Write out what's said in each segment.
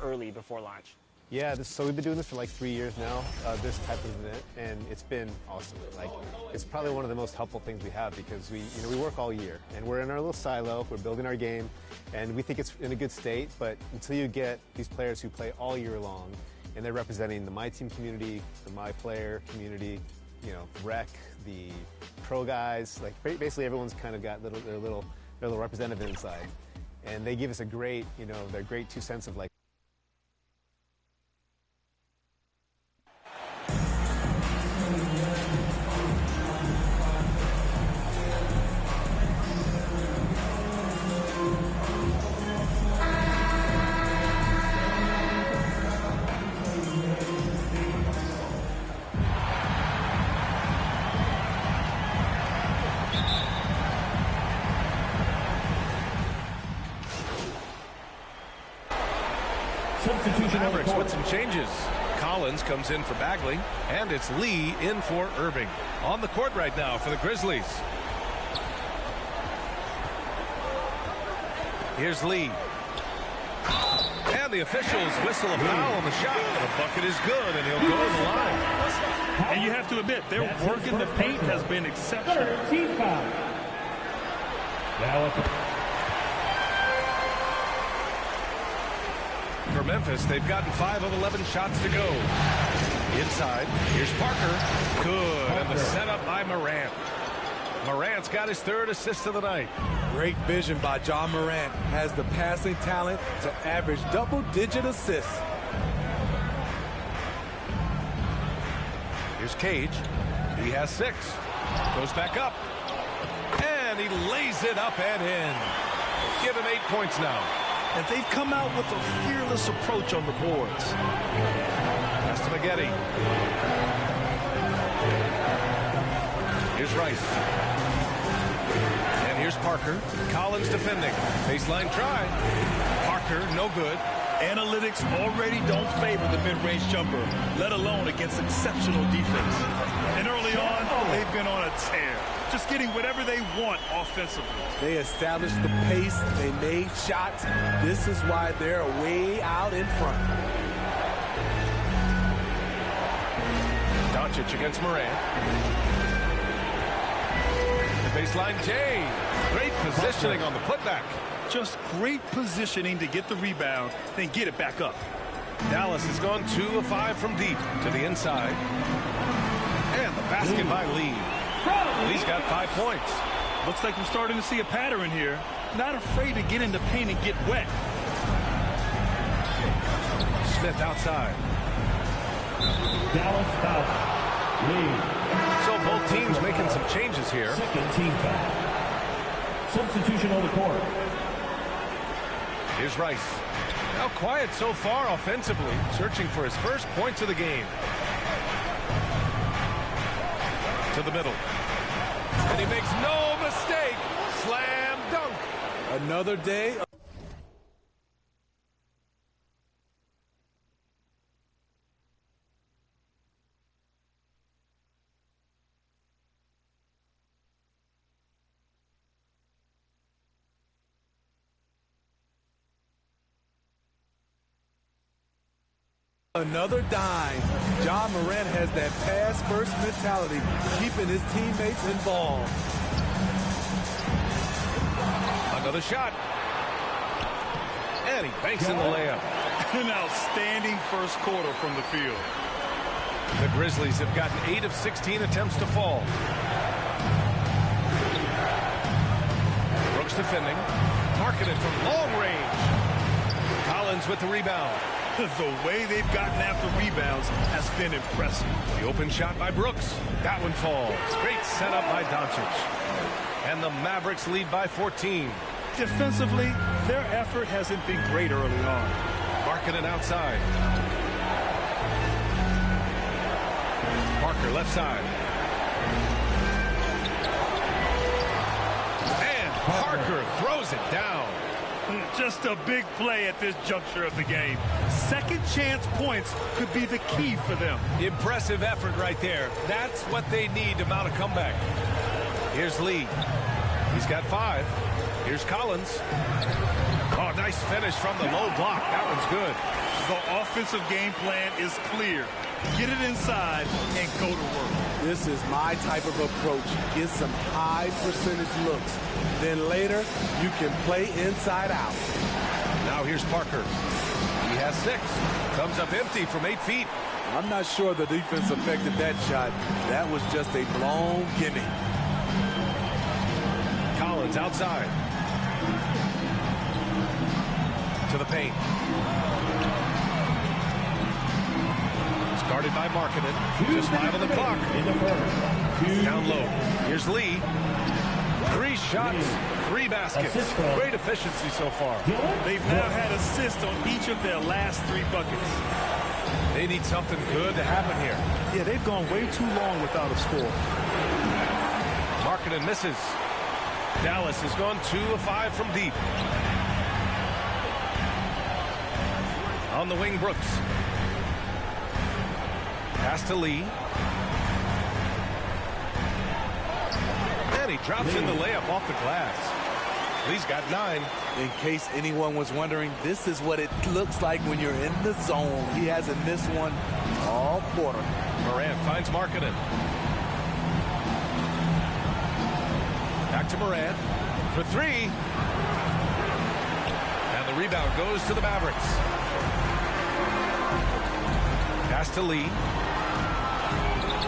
early before launch? Yeah, so we've been doing this for like 3 years now, this type of event, and it's been awesome. Like, it's probably one of the most helpful things we have because we work all year, and we're in our little silo, we're building our game, and we think it's in a good state, but until you get these players who play all year long, and they're representing the My Team community, the My Player community, rec, the pro guys, like basically everyone's kind of got their little representative inside, and they give us a great, their great 2 cents of like. Mavericks with some changes. Collins comes in for Bagley, and it's Lee in for Irving. On the court right now for the Grizzlies. Here's Lee. And the officials whistle a foul on the shot. The bucket is good, and he'll go to the line. And you have to admit, their work in the paint has been exceptional. For Memphis, they've gotten 5 of 11 shots to go. Inside, here's Parker. Good, and the setup by Morant. Morant's got his 3rd assist of the night. Great vision by John Morant. Has the passing talent to average double-digit assists. Here's Cage. He has 6. Goes back up. And he lays it up and in. Give him 8 points now. And they've come out with a fearless approach on the boards. Pass to Maggette. Here's Rice. And here's Parker. Collins defending. Baseline try. Parker, no good. Analytics already don't favor the mid-range jumper, let alone against exceptional defense. And early on, they've been on a tear, just getting whatever they want offensively. They established the pace. They made shots. This is why they're way out in front. Doncic against Morant. The baseline Jay. Great positioning on the putback. Just great positioning to get the rebound, then get it back up. Dallas has gone 2 of 5 from deep to the inside. And the basket by Lee. Lee's got 5 points. Looks like we're starting to see a pattern here. Not afraid to get in the paint and get wet. Smith outside. Dallas foul. Lee. So both teams making some changes here. Second team foul. Substitution on the court. Here's Rice. Now quiet so far offensively, searching for his first points of the game. To the middle. And he makes no mistake. Slam dunk. Another day. Another dime. John Morant has that pass-first mentality, keeping his teammates involved. Another shot. And he banks in the layup. An outstanding first quarter from the field. The Grizzlies have gotten 8 of 16 attempts to fall. Brooks defending. Marketed from long range. Collins with the rebound. The way they've gotten after rebounds has been impressive. The open shot by Brooks. That one falls. Great setup by Doncic. And the Mavericks lead by 14. Defensively, their effort hasn't been great early on. Marketed outside. Parker left side. And Parker throws it down. Just a big play at this juncture of the game. Second chance points could be the key for them. Impressive effort right there. That's what they need to mount a comeback. Here's Lee. He's got 5. Here's Collins. Oh, nice finish from the low block. That one's good. The offensive game plan is clear. Get it inside and go to work. This is my type of approach. Get some high percentage looks. Then later, you can play inside out. Now here's Parker. He has 6. Comes up empty from 8 feet. I'm not sure the defense affected that shot. That was just a blown gimme. Collins outside. To the paint. Guarded by Markkanen. Just 5 on the clock. Down low. Here's Lee. 3 shots, 3 baskets. Great efficiency so far. They've now had assists on each of their last 3 buckets. They need something good to happen here. Yeah, they've gone way too long without a score. Markkanen misses. Dallas has gone 2 of 5 from deep. On the wing, Brooks. Pass to Lee. And he drops in the layup off the glass. Lee's got 9. In case anyone was wondering, this is what it looks like when you're in the zone. He hasn't missed one all quarter. Morant finds Markkanen. Back to Morant for 3. And the rebound goes to the Mavericks. Pass to Lee.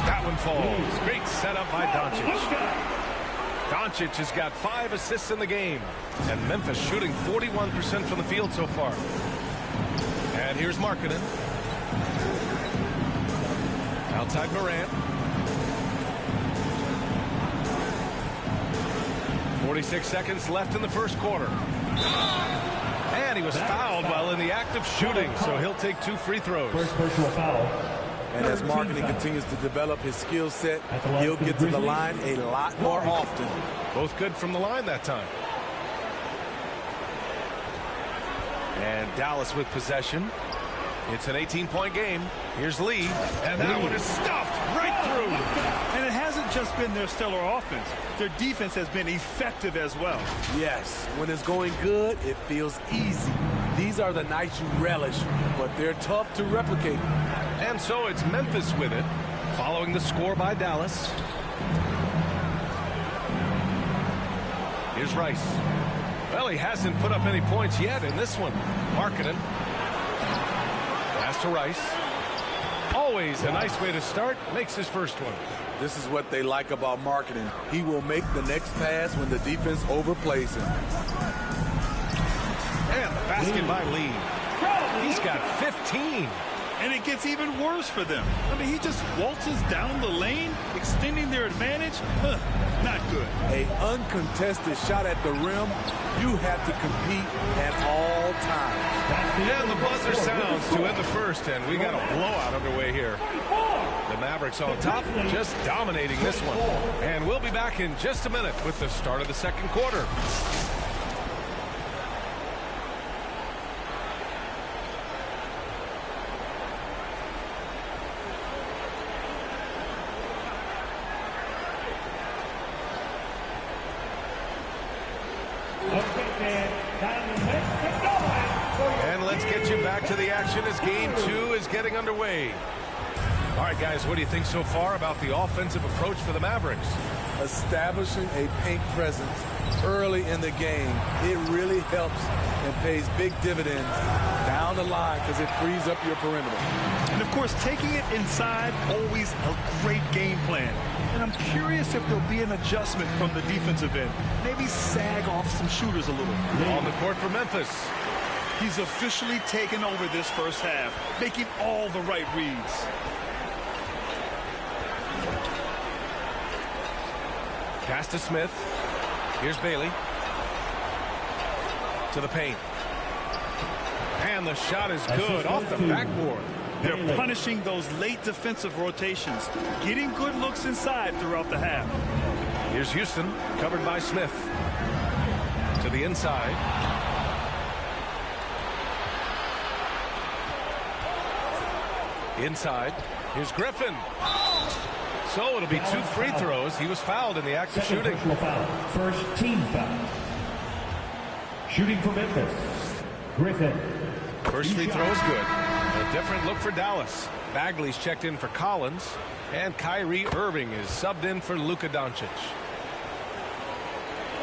That one falls. Great setup by Doncic. Doncic has got 5 assists in the game. And Memphis shooting 41% from the field so far. And here's Markkanen. Outside Morant. 46 seconds left in the first quarter. And he was fouled while in the act of shooting, so he'll take 2 free throws. First personal foul. And as Markkanen continues to develop his skill set, he'll get to the line a lot more often. Both good from the line that time. And Dallas with possession. It's an 18-point game. Here's Lee. And that one is stuffed right through. And it hasn't just been their stellar offense. Their defense has been effective as well. Yes, when it's going good, it feels easy. These are the nights you relish, but they're tough to replicate. And so it's Memphis with it, following the score by Dallas. Here's Rice. Well, he hasn't put up any points yet in this one. Markkanen. Pass to Rice. Always a nice way to start. Makes his first one. This is what they like about Markkanen. He will make the next pass when the defense overplays him. And the basket by Lee. He's got 15. And it gets even worse for them. I mean, he just waltzes down the lane, extending their advantage. Not good. A uncontested shot at the rim, you have to compete at all times. And the buzzer sounds to end the first, and we got a blowout underway here. The Mavericks on top, just dominating this one. And we'll be back in just a minute with the start of the second quarter. And let's get you back to the action as game 2 is getting underway. All right, guys, what do you think so far about the offensive approach for the Mavericks? Establishing a paint presence early in the game, it really helps and pays big dividends down the line because it frees up your perimeter. And, of course, taking it inside, always a great game plan. And I'm curious if there'll be an adjustment from the defensive end. Maybe sag off some shooters a little. On the court for Memphis. He's officially taken over this first half, making all the right reads. Pass to Smith. Here's Bailey. To the paint. And the shot is good off the backboard. They're punishing those late defensive rotations, getting good looks inside throughout the half. Here's Houston, covered by Smith. To the inside. Inside. Here's Griffin. So it'll be 2 free throws. He was fouled in the act of shooting. Foul. First team foul. Shooting for Memphis. Griffin. First free throw is good. A different look for Dallas. Bagley's checked in for Collins. And Kyrie Irving is subbed in for Luka Doncic.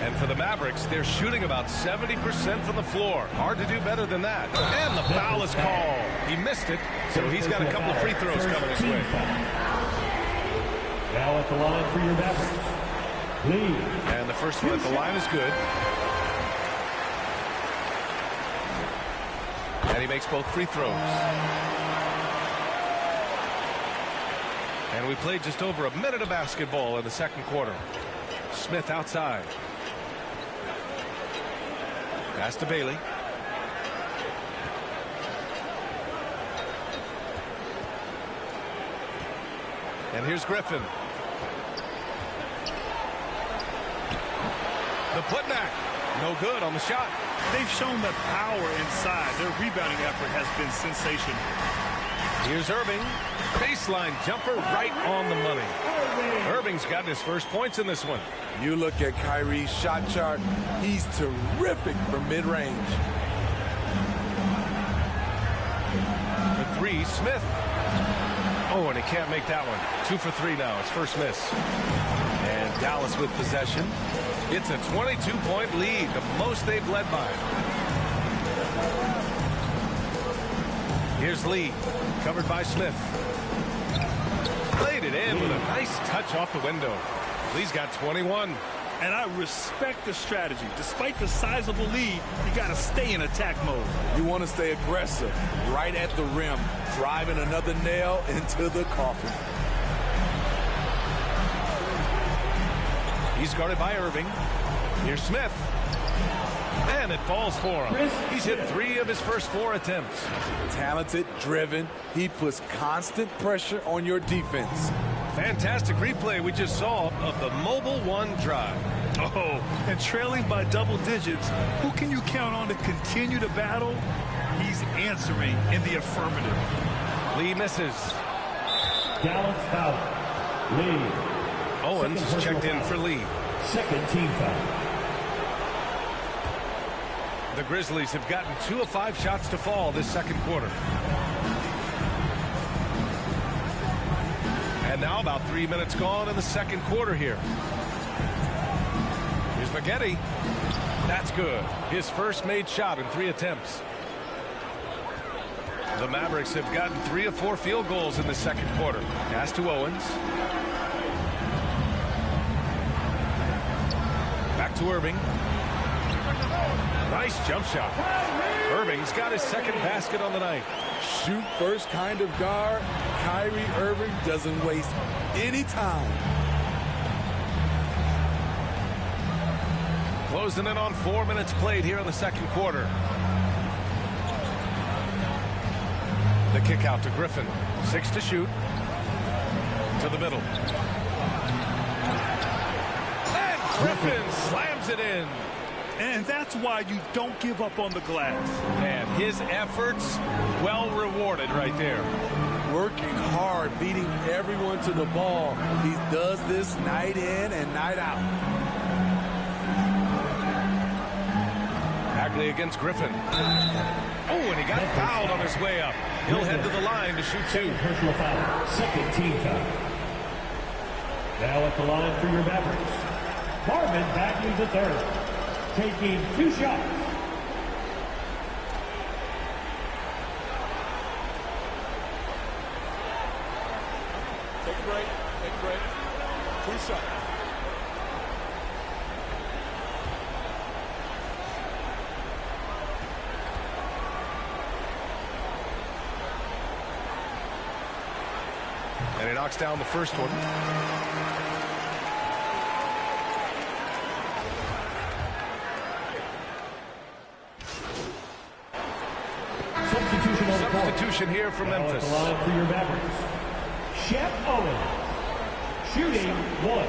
And for the Mavericks, they're shooting about 70% from the floor. Hard to do better than that. And the foul is called. He missed it, so he's got a couple of free throws coming his way. Now at the line for your Mavericks. Lee. And the first one at the line is good. And he makes both free throws. And we played just over a minute of basketball in the second quarter. Smith outside. Pass to Bailey. And here's Griffin. The putback. No good on the shot. They've shown the power inside. Their rebounding effort has been sensational. Here's Irving. Baseline jumper right on the money. Irving's gotten his first points in this one. You look at Kyrie's shot chart. He's terrific from mid-range. For 3, Smith. Oh, and he can't make that one. 2 for 3 now. His first miss. And Dallas with possession. It's a 22-point lead, the most they've led by. Here's Lee, covered by Smith. Played it in with a nice touch off the window. Lee's got 21. And I respect the strategy. Despite the sizable lead, you got to stay in attack mode. You want to stay aggressive, right at the rim, driving another nail into the coffin. He's guarded by Irving. Here's Smith. And it falls for him. He's hit 3 of his first 4 attempts. Talented, driven. He puts constant pressure on your defense. Fantastic replay we just saw of the Mobile 1 drive. Oh, and trailing by double digits, who can you count on to continue to battle? He's answering in the affirmative. Lee misses. Dallas foul. Lee. Owens is checked in for Lee. Second team foul. The Grizzlies have gotten 2 of 5 shots to fall this second quarter. And now about 3 minutes gone in the second quarter here. Here's Maggette. That's good. His first made shot in 3 attempts. The Mavericks have gotten 3 of 4 field goals in the second quarter. Pass to Owens. Back to Irving. Nice jump shot. Irving's got his second basket on the night. Shoot first kind of guard. Kyrie Irving doesn't waste any time. Closing in on 4 minutes played here in the second quarter. The kick out to Griffin. 6 to shoot. To the middle. And Griffin slams it in. And that's why you don't give up on the glass. And his efforts well rewarded right there. Working hard, beating everyone to the ball. He does this night in and night out. Bagley against Griffin. Oh, and he got fouled on his way up. He'll head to the line to shoot 2. Personal foul. Second team foul. Now at the line for your Mavericks. Marvin Bagley III. Taking 2 shots. Take a break. Take a break. 2 shots. And he knocks down the first one. Substitution here for Memphis. The line for your Mavericks. Shep Owens. Shooting 1.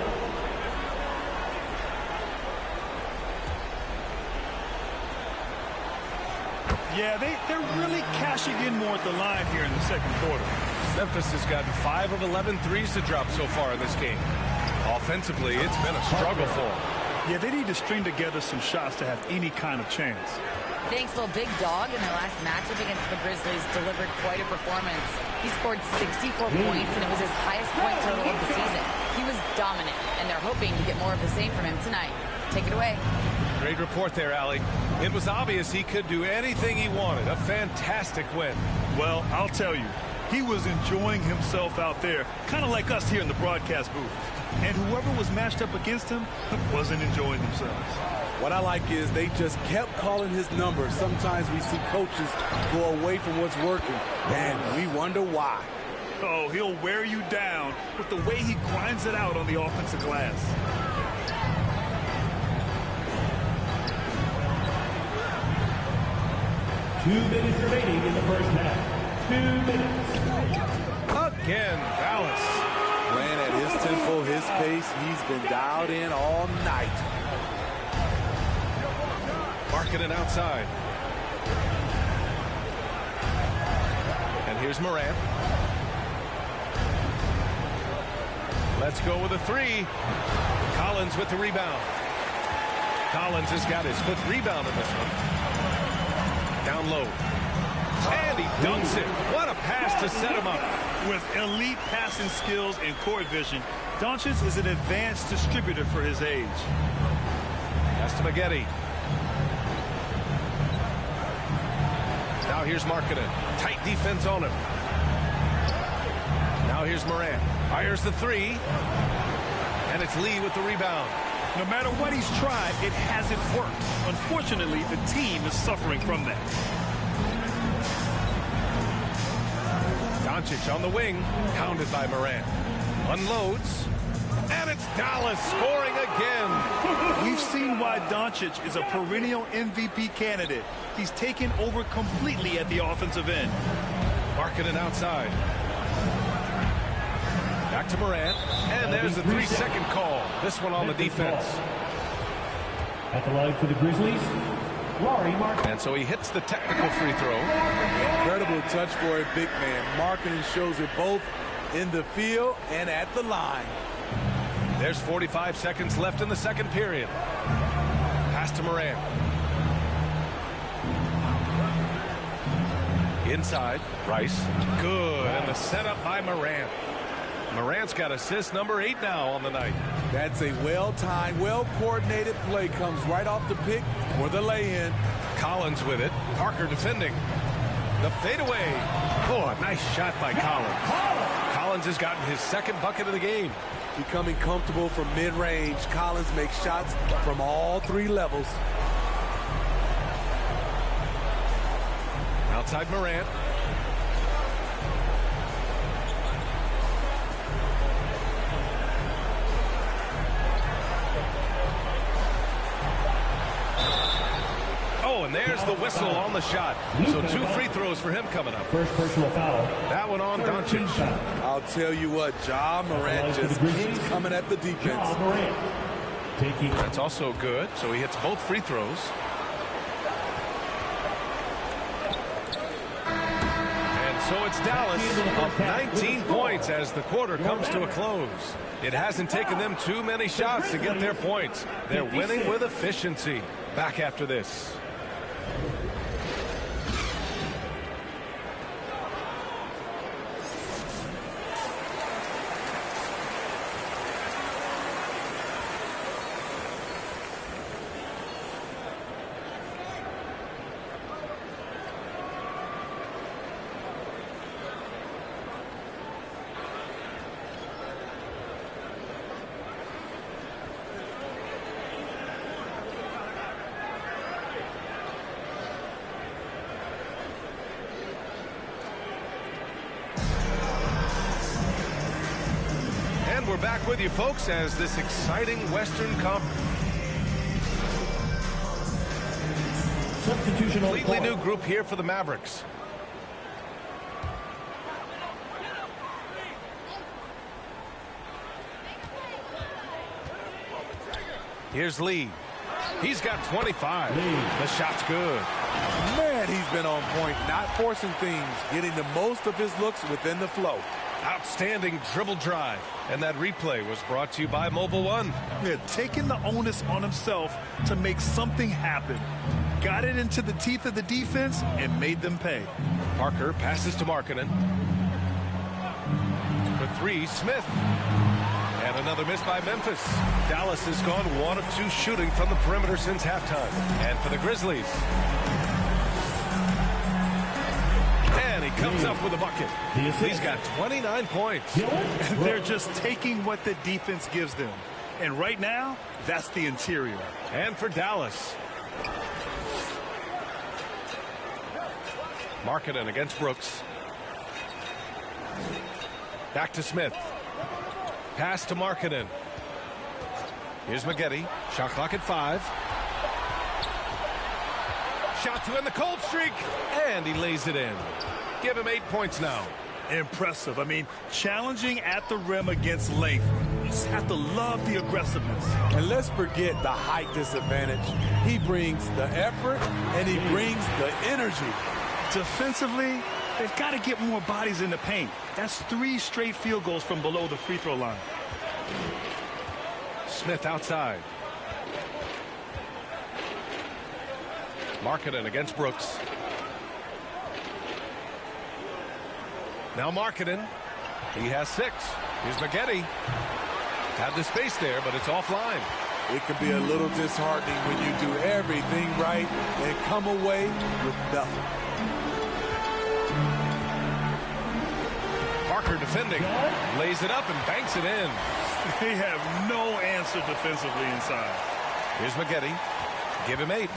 Yeah, they're really cashing in more at the line here in the second quarter. Memphis has gotten 5 of 11 threes to drop so far in this game. Offensively, it's been a struggle for them. Yeah, they need to string together some shots to have any kind of chance. Thanks, well, Big Dog in their last matchup against the Grizzlies delivered quite a performance. He scored 64 points, and it was his highest point total of the season. He was dominant, and they're hoping to get more of the same from him tonight. Take it away. Great report there, Allie. It was obvious he could do anything he wanted. A fantastic win. Well, I'll tell you, he was enjoying himself out there, kind of like us here in the broadcast booth. And whoever was matched up against him wasn't enjoying themselves. What I like is they just kept calling his number. Sometimes we see coaches go away from what's working, and we wonder why. Oh, he'll wear you down with the way he grinds it out on the offensive glass. Two minutes remaining in the first half. 2 minutes. Again, Dallas. Playing at his tempo, his pace. He's been dialed in all night. Marking it outside. And here's Morant. Let's go with a three. Collins with the rebound. Collins has got his 5th rebound in this one. Down low. And he dunks it. What a pass to set him up. With elite passing skills and court vision, Doncic is an advanced distributor for his age. Pass to Maggette. Now here's Markkanen. Tight defense on him. Now here's Morant. Fires the three. And it's Lee with the rebound. No matter what he's tried, it hasn't worked. Unfortunately, the team is suffering from that. Doncic on the wing, pounded by Morant. Unloads, and it's Dallas scoring again. We've seen why Doncic is a perennial MVP candidate. He's taken over completely at the offensive end. Markkanen outside. Back to Morant, and there's the 3-second call. This one on the defense. At the line for the Grizzlies, Larry Markkanen. And so he hits the technical free throw. Incredible touch for a big man. Markkanen shows it both in the field and at the line. There's 45 seconds left in the second period. Pass to Morant. Inside, Rice. Good, and the setup by Morant. Morant's got assist number 8 now on the night. That's a well-timed, well-coordinated play. Comes right off the pick for the lay-in. Collins with it. Parker defending. The fadeaway. Oh, a nice shot by Collins. Collins has gotten his 2nd bucket of the game. Becoming comfortable from mid-range. Collins makes shots from all 3 levels. Outside Morant. Oh, and there's the whistle on the shot. So 2 free throws for him coming up. First personal foul. That one on Doncic. I'll tell you what, Ja Morant just keeps coming at the defense. Ja Morant. Taking. That's also good. So he hits both free throws. And so it's Dallas up 19 points as the quarter comes to a close. It hasn't taken them too many shots to get their points. They're winning with efficiency. Back after this. We're back with you, folks, as this exciting Western Conference. Substitutional Completely new group here for the Mavericks. Here's Lee. He's got 25. The shot's good. Man, he's been on point, not forcing things, getting the most of his looks within the flow. Outstanding dribble drive. And that replay was brought to you by Mobile One. Yeah, taking the onus on himself to make something happen. Got it into the teeth of the defense and made them pay. Parker passes to Markkanen. For three, Smith. And another miss by Memphis. Dallas has gone 1 of 2 shooting from the perimeter since halftime. And for the Grizzlies. And he comes up with a bucket. He's got 29 points. They're just taking what the defense gives them. And right now, that's the interior. And for Dallas. Markkanen against Brooks. Back to Smith. Pass to Markkanen. Here's Maggette. Shot clock at 5. Shot to end the cold streak. And he lays it in. Give him 8 points now. Impressive. I mean, challenging at the rim against length. You just have to love the aggressiveness. And let's forget the height disadvantage. He brings the effort and he brings the energy. Defensively, they've got to get more bodies in the paint. That's 3 straight field goals from below the free throw line. Smith outside. Markkanen against Brooks. Now Markkanen. He has 6. Here's Maggette. Had the space there, but it's offline. It can be a little disheartening when you do everything right and come away with nothing. Parker defending. Lays it up and banks it in. They have no answer defensively inside. Here's Maggette. Give him 8.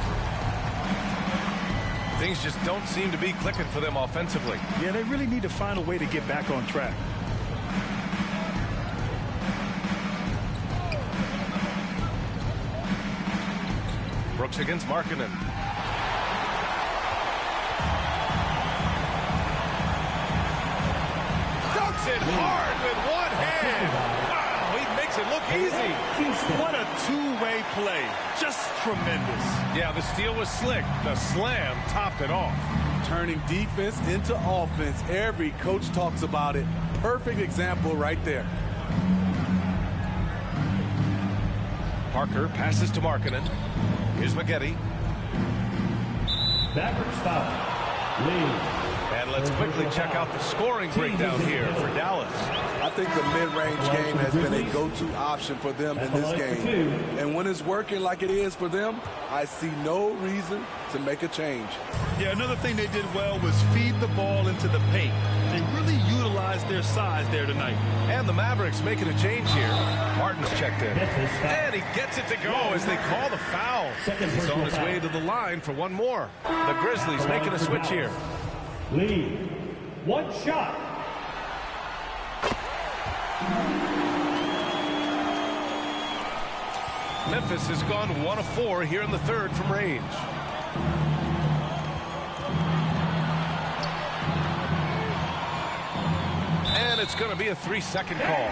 Things just don't seem to be clicking for them offensively. Yeah, they really need to find a way to get back on track. Brooks against Markkanen. Dunks it hard with one hand. Wow, he makes it look easy. What a two-way play. Just tremendous. Yeah, the steal was slick. The slam topped it off. Turning defense into offense. Every coach talks about it. Perfect example right there. Parker passes to Markkanen. Here's Maggette. Mavericks foul. Lee. And let's quickly check out the scoring breakdown here for Dallas. I think the mid-range game has been a go-to option for them in this game. And when it's working like it is for them, I see no reason to make a change. Yeah, another thing they did well was feed the ball into the paint. They really utilized their size there tonight. And the Mavericks making a change here. Martin's checked in. And he gets it to go as they call the foul. He's on his way to the line for one more. The Grizzlies making a switch here. Lee. One shot. Memphis has gone 1 of 4 here in the third from range. And it's going to be a 3-second call.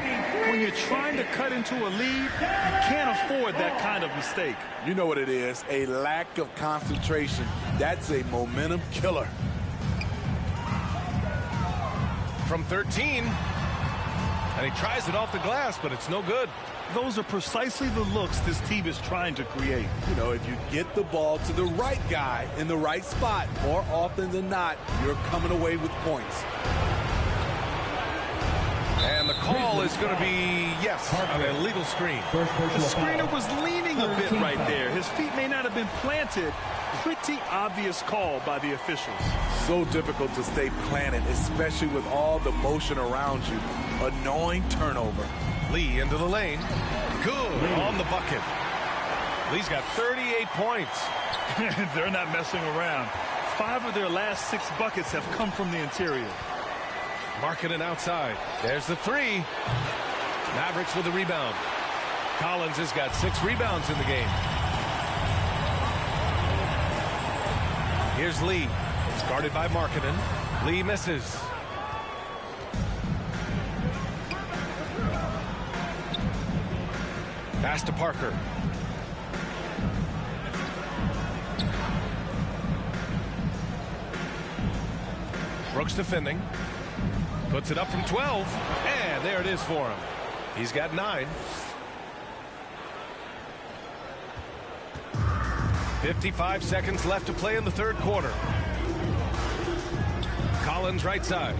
When you're trying to cut into a lead, you can't afford that kind of mistake. You know what it is, a lack of concentration. That's a momentum killer. From 13. And he tries it off the glass, but it's no good. Those are precisely the looks this team is trying to create. You know, if you get the ball to the right guy in the right spot, more often than not, you're coming away with points. And the call is going to be, yes, an illegal screen. The screener was leaning a bit right there. His feet may not have been planted. Pretty obvious call by the officials. So difficult to stay planted, especially with all the motion around you. Annoying turnover. Lee into the lane. Good on the bucket. Lee's got 38 points. They're not messing around. 5 of their last 6 buckets have come from the interior. Markkanen outside. There's the 3. Mavericks with the rebound. Collins has got 6 rebounds in the game. Here's Lee. It's guarded by Markkanen. Lee misses. Pass to Parker. Stokes defending. Puts it up from 12. And there it is for him. He's got 9. 55 seconds left to play in the third quarter. Collins right side.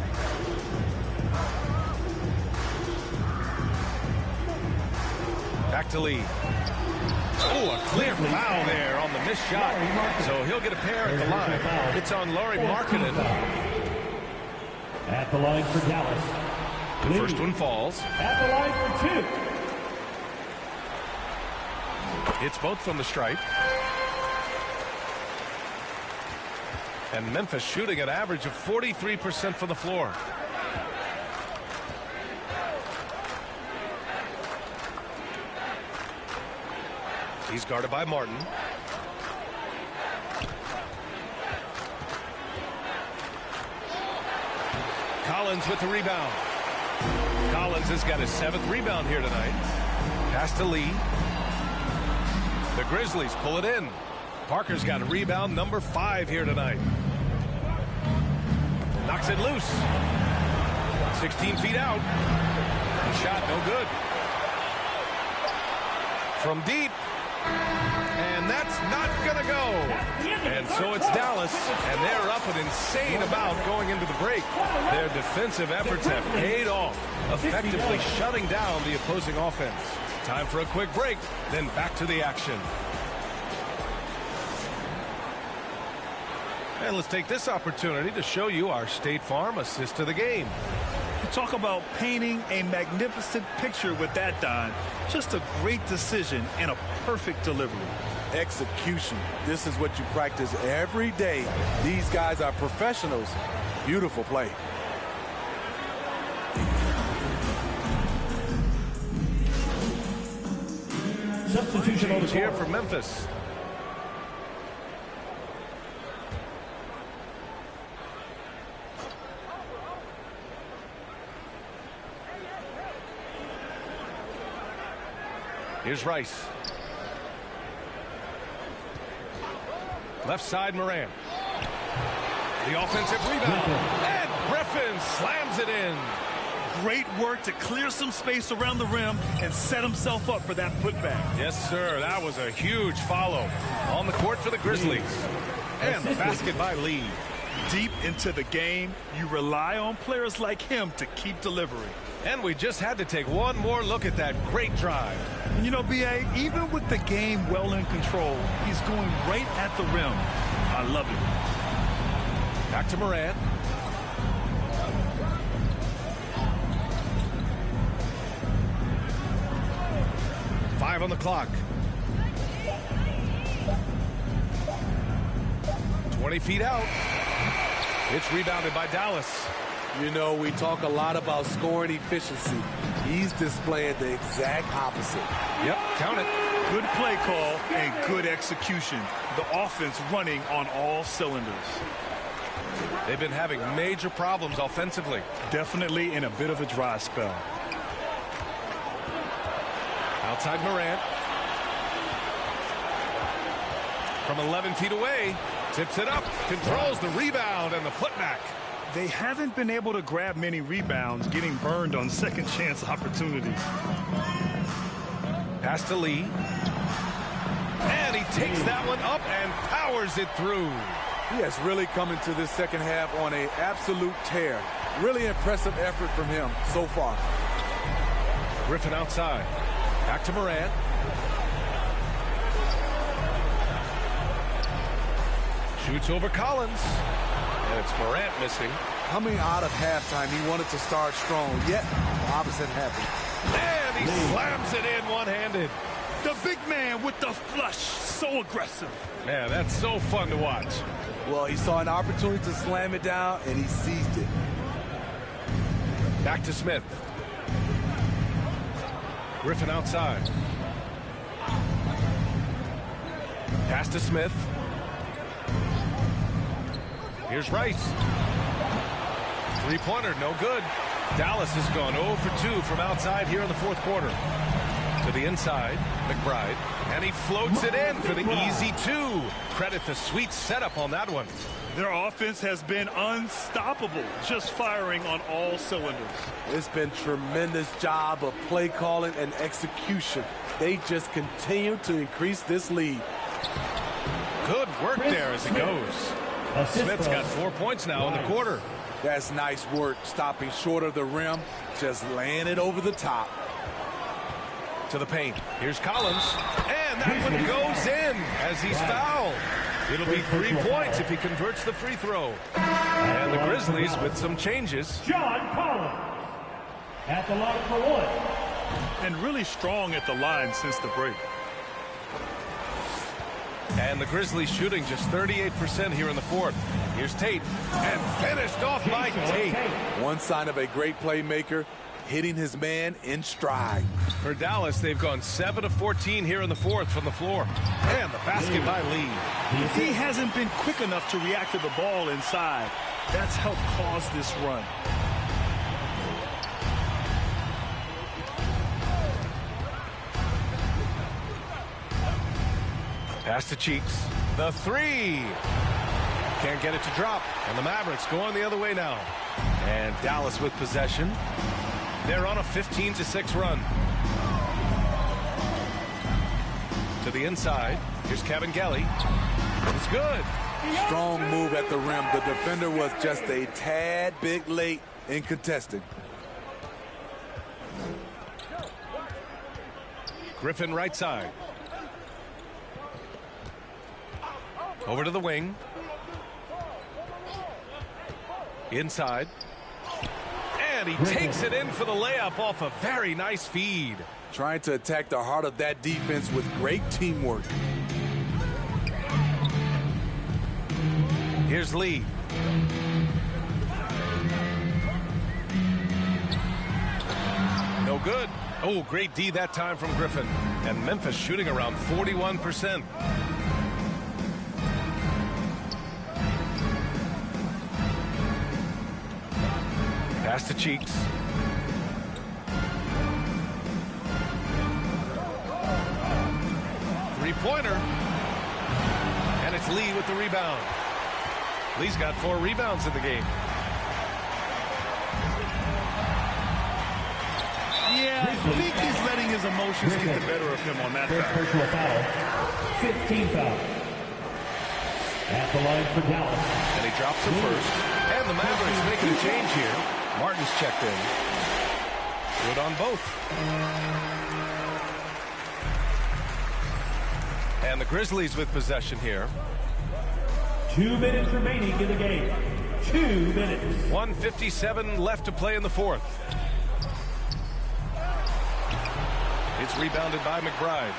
Back to Lee. Oh, a clear foul there on the missed shot. So he'll get a pair at the line. It's on Lauri Markkanen. At the line for Dallas. The first one falls. At the line for 2. It's both from the stripe. And Memphis shooting an average of 43% from the floor. He's guarded by Martin. Collins with the rebound. Collins has got his 7th rebound here tonight. Pass to Lee. The Grizzlies pull it in. Parker's got a rebound number 5 here tonight. Knocks it loose. 16 feet out. The shot no good. From deep. And that's not going to go. And so it's Dallas, and they're up an insane amount going into the break. Their defensive efforts have paid off, effectively shutting down the opposing offense. Time for a quick break, then back to the action. And let's take this opportunity to show you our State Farm assist to the game. Talk about painting a magnificent picture with that, Don. Just a great decision and a perfect delivery. Execution. This is what you practice every day. These guys are professionals. Beautiful play. Substitution on the here court. for Memphis. Here's Rice. Left side, Morant. The offensive rebound. And Griffin slams it in. Great work to clear some space around the rim and set himself up for that putback. Yes, sir. That was a huge follow. On the court for the Grizzlies. And the basket by Lee. Deep into the game, you rely on players like him to keep delivering. And we just had to take one more look at that great drive. You know, B.A., even with the game well in control, he's going right at the rim. I love it. Back to Morant. Five on the clock. 20 feet out. It's rebounded by Dallas. You know, we talk a lot about scoring efficiency. He's displaying the exact opposite. Yep, count it. Good play call and good execution. The offense running on all cylinders. They've been having major problems offensively. Definitely in a bit of a dry spell. Outside Morant. From 11 feet away. Tips it up. Controls the rebound and the putback. They haven't been able to grab many rebounds, getting burned on second chance opportunities. Pass to Lee. And he takes that one up and powers it through. He has really come into this second half on an absolute tear. Really impressive effort from him so far. Griffin outside. Back to Morant. Shoots over Collins. And it's Morant missing. Coming out of halftime, he wanted to start strong, yet the opposite happened. And he slams it in one-handed. The big man with the flush, so aggressive. Man, that's so fun to watch. Well, he saw an opportunity to slam it down, and he seized it. Back to Smith. Griffin outside. Pass to Smith. Here's Rice. Three-pointer, no good. Dallas has gone 0 for 2 from outside here in the fourth quarter. To the inside, McBride. And he floats it in for the easy 2. Credit the sweet setup on that one. Their offense has been unstoppable, just firing on all cylinders. It's been tremendous job of play calling and execution. They just continue to increase this lead. Good work there as it goes. Smith's got 4 points now in the quarter. That's nice work, stopping short of the rim, just laying it over the top. To the paint. Here's Collins. And that one goes in as he's fouled. It'll be 3 points if he converts the free throw. And the Grizzlies with some changes. John Collins at the line for 1. And really strong at the line since the break. And the Grizzlies shooting just 38% here in the fourth. Here's Tate. And finished off by Tate. One sign of a great playmaker, hitting his man in stride. For Dallas, they've gone 7 of 14 here in the fourth from the floor. And the basket by Lee. He hasn't been quick enough to react to the ball inside. That's helped cause this run. Pass to Cheeks. The 3. Can't get it to drop. And the Mavericks going the other way now. And Dallas with possession. They're on a 15-6 run. To the inside. Here's Kevin Gelly. It's good. Strong move at the rim. The defender was just a tad bit late in contesting. Griffin right side. Over to the wing. Inside. And he takes it in for the layup off a very nice feed. Trying to attack the heart of that defense with great teamwork. Here's Lee. No good. Oh, great D that time from Griffin. And Memphis shooting around 41%. Pass to Cheeks. Three-pointer. And it's Lee with the rebound. Lee's got 4 rebounds in the game. Yeah, I think he's letting his emotions get the better of him on that personal foul. 15 foul. At the line for Dallas. And he drops it first. And the Mavericks making a change here. Martin's checked in. Good on both. And the Grizzlies with possession here. 2 minutes remaining in the game. 2 minutes. 1:57 left to play in the fourth. It's rebounded by McBride.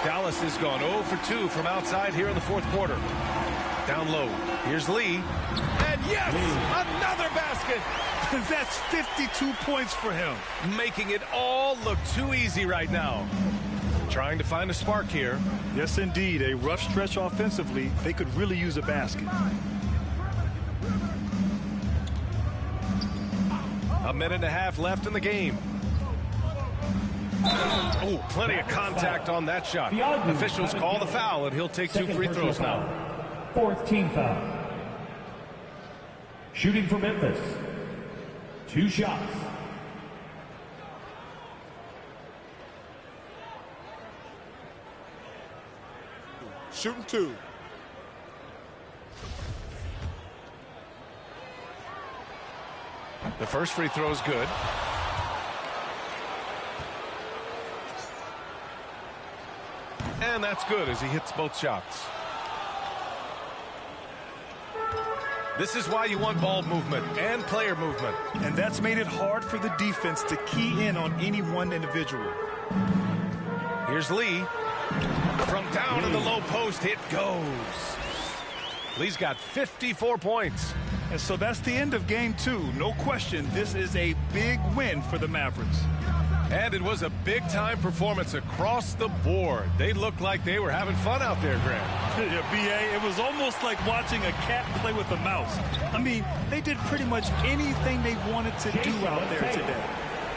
Dallas has gone 0 for 2 from outside here in the fourth quarter. Down low. Here's Lee. And yes, another basket. That's 52 points for him. Making it all look too easy right now. Trying to find a spark here. Yes, indeed. A rough stretch offensively. They could really use a basket. A minute and a half left in the game. Oh, plenty of contact on that shot. Officials call the foul, and he'll take 2 free throws now. 4th team foul. Shooting for Memphis. 2 shots. Shooting 2. The first free throw is good. And that's good as he hits both shots. This is why you want ball movement and player movement. And that's made it hard for the defense to key in on any one individual. Here's Lee. From down in the low post, it goes. Lee's got 54 points. And so that's the end of game 2. No question, this is a big win for the Mavericks. And it was a big-time performance across the board. They looked like they were having fun out there, Grant. Yeah, B.A., it was almost like watching a cat play with a mouse. I mean, they did pretty much anything they wanted to do out there today.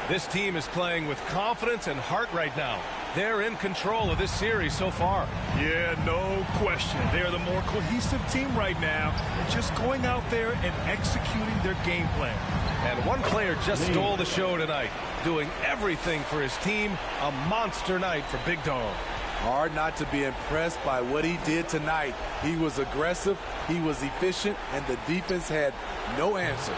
This team is playing with confidence and heart right now. They're in control of this series so far. Yeah, no question. They're the more cohesive team right now. Just going out there and executing their game plan. And one player just stole the show tonight, doing everything for his team. A monster night for Big Dog. Hard not to be impressed by what he did tonight. He was aggressive, he was efficient, and the defense had no answer.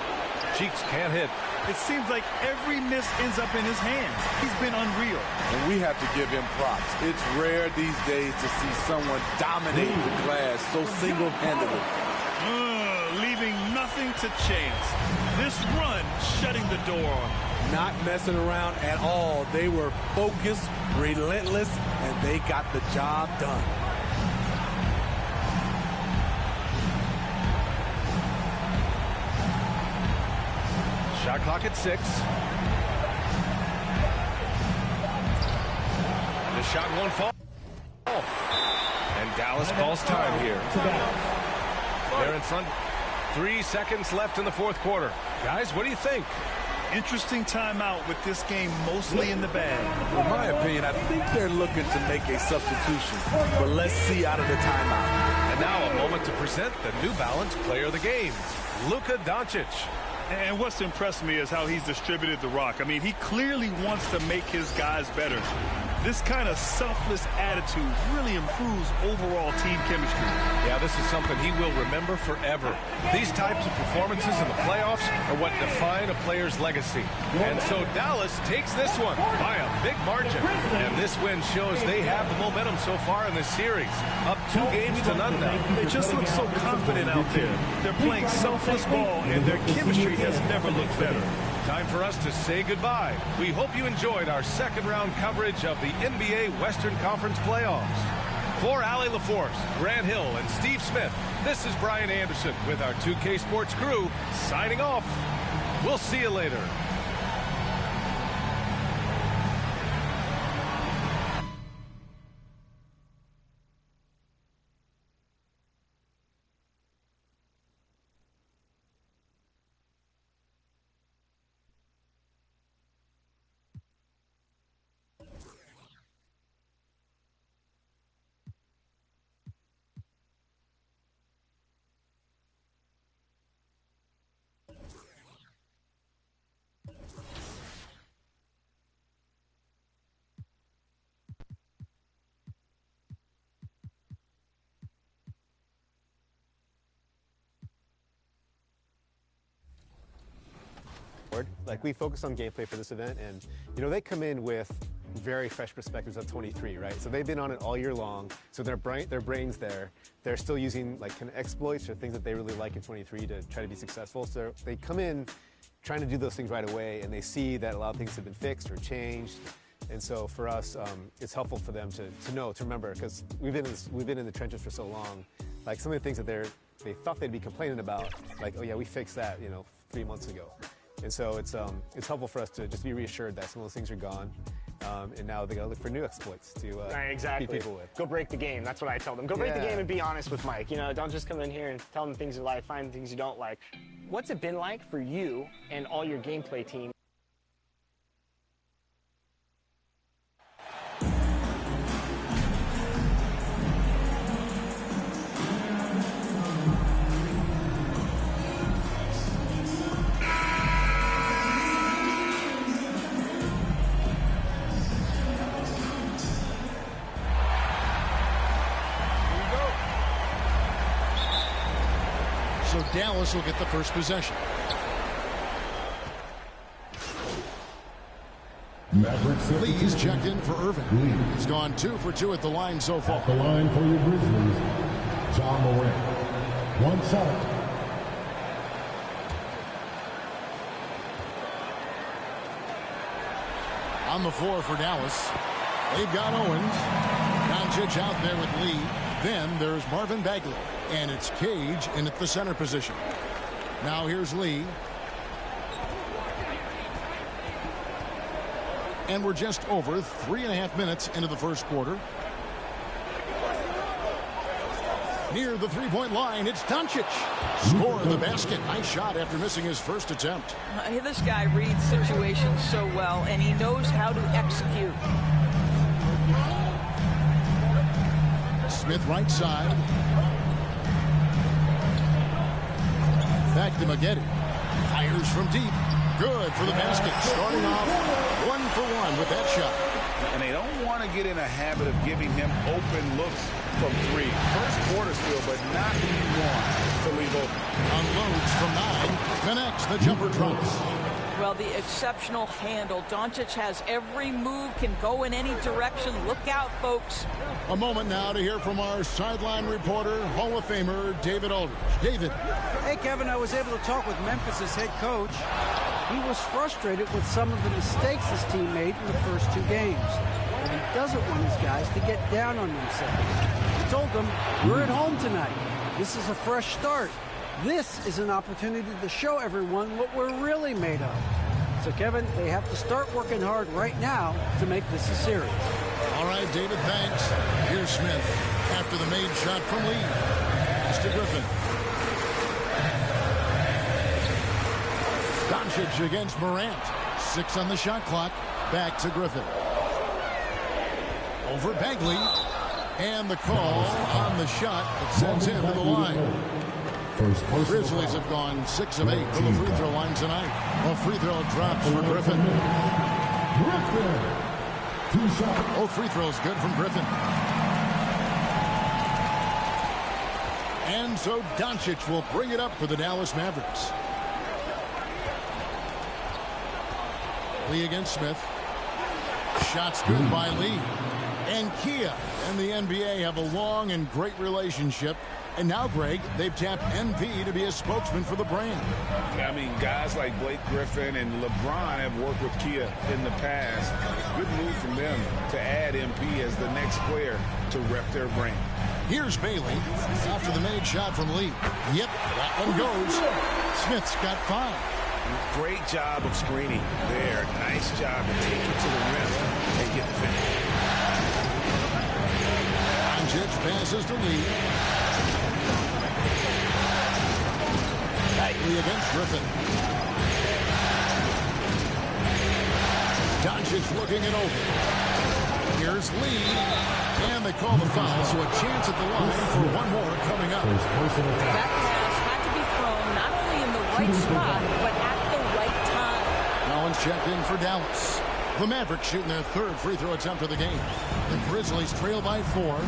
Cheeks can't hit. It seems like every miss ends up in his hands. He's been unreal. And we have to give him props. It's rare these days to see someone dominate the glass so single-handedly. Leaving nothing to chance. This run shutting the door on him. Not messing around at all. They were focused, relentless, and they got the job done. Shot clock at 6. The shot won't fall. And Dallas calls time here. They're in front. 3 seconds left in the fourth quarter. Guys, what do you think? Interesting timeout with this game mostly in the bag. In my opinion, I think they're looking to make a substitution. But let's see out of the timeout. And now a moment to present the New Balance Player of the Game, Luka Doncic. And what's impressed me is how he's distributed the rock. I mean, he clearly wants to make his guys better. This kind of selfless attitude really improves overall team chemistry. Yeah, this is something he will remember forever. These types of performances in the playoffs are what define a player's legacy. And so Dallas takes this one by a big margin. And this win shows they have the momentum so far in this series. Up 2 games to none now. They just look so confident out there. They're playing selfless ball, and their chemistry has never looked better. Time for us to say goodbye. We hope you enjoyed our second round coverage of the NBA Western Conference playoffs. For Allie LaForce, Grant Hill, and Steve Smith, this is Brian Anderson with our 2K Sports crew signing off. We'll see you later. Like, we focus on gameplay for this event, and you know, they come in with very fresh perspectives of 23, right? So they've been on it all year long, so their brains there, they're still using like kind of exploits or things that they really like in 23 to try to be successful. So they come in trying to do those things right away, and they see that a lot of things have been fixed or changed. And so for us, it's helpful for them to know, to remember, because we've been in the trenches for so long. Like, some of the things that they thought they'd be complaining about, like, oh yeah, we fixed that, you know, 3 months ago. And so it's helpful for us to just be reassured that some of those things are gone, and now they got to look for new exploits to beat people with. Go break the game. That's what I tell them. Go break the game and be honest with Mike. You know, don't just come in here and tell them things you like, find things you don't like. What's it been like for you and all your gameplay team? So Dallas will get the first possession. Lee's checked in for Irvin. He's gone 2 for 2 at the line so far. At the line for your Grizzlies, John Morant. 1 shot. On the floor for Dallas, they've got Owens. Doncic out there with Lee. Then there's Marvin Bagley. And it's Cage in at the center position. Now here's Lee. And we're just over 3.5 minutes into the first quarter. Near the three-point line, it's Doncic. Score the basket. Nice shot after missing his first attempt. This guy reads situations so well, and he knows how to execute. Smith right side. Back to Maggette. Fires from deep. Good for the basket. Starting off 1-for-1 with that shot. And they don't want to get in a habit of giving him open looks from three. First quarter still, but not who you want to leave open. Unloads from 9. Connects. The jumper drops. Well, the exceptional handle. Doncic has every move, can go in any direction. Look out, folks. A moment now to hear from our sideline reporter, Hall of Famer David Aldridge. David. Hey, Kevin, I was able to talk with Memphis' head coach. He was frustrated with some of the mistakes his team made in the first 2 games. And he doesn't want his guys to get down on themselves. He told them, we're at home tonight. This is a fresh start. This is an opportunity to show everyone what we're really made of. So, Kevin, they have to start working hard right now to make this a series. All right, David, thanks. Here's Smith after the made shot from Lee. Pass to Griffin. Doncic against Morant. 6 on the shot clock. Back to Griffin. Over Bagley. And the call on the shot that sends him to the line. Grizzlies have gone 6 of 8 from the free throw line tonight. A free throw drops for Griffin. Both free throws good from Griffin. And so Doncic will bring it up for the Dallas Mavericks. Lee against Smith. Shots good by Lee. And Kia and the NBA have a long and great relationship. And now, Greg, they've tapped NP to be a spokesman for the brand. I mean, guys like Blake Griffin and LeBron have worked with Kia in the past. Good move from them to add MP as the next player to rep their brand. Here's Bailey after the made shot from Lee. Yep, that one goes. Smith's got 5. Great job of screening there. Nice job to take it to the rim and get the finish. Doncic passes to Lee. Bagley against Griffin. Doncic looking it over. Here's Lee. And they call the foul, so a chance at the line for one more coming up. That pass had to be thrown not only in the right spot, but at the right time. Collins checked in for Dallas. The Mavericks shooting their 3rd free throw attempt of the game. The Grizzlies trail by 4.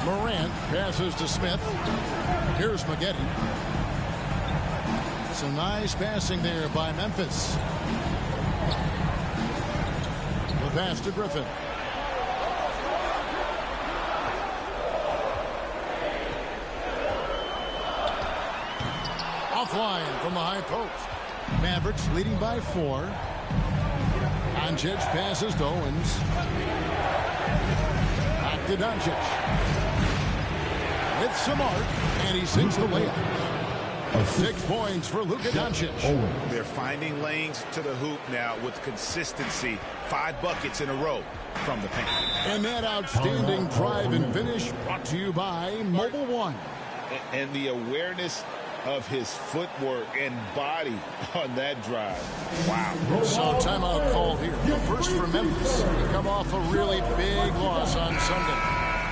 Morant passes to Smith. Here's Maggette. Some nice passing there by Memphis. The pass to Griffin. Offline from the high post. Mavericks leading by 4. Doncic passes to Owens. Back to Doncic. With some arc, and he sinks the layup. 6 points for Luka Doncic. They're finding lanes to the hoop now with consistency. 5 buckets in a row from the paint. And that outstanding drive and finish brought to you by Mobile One. And the awareness of his footwork and body on that drive. Wow. So timeout call here. The first for Memphis. They come off a really big loss on Sunday.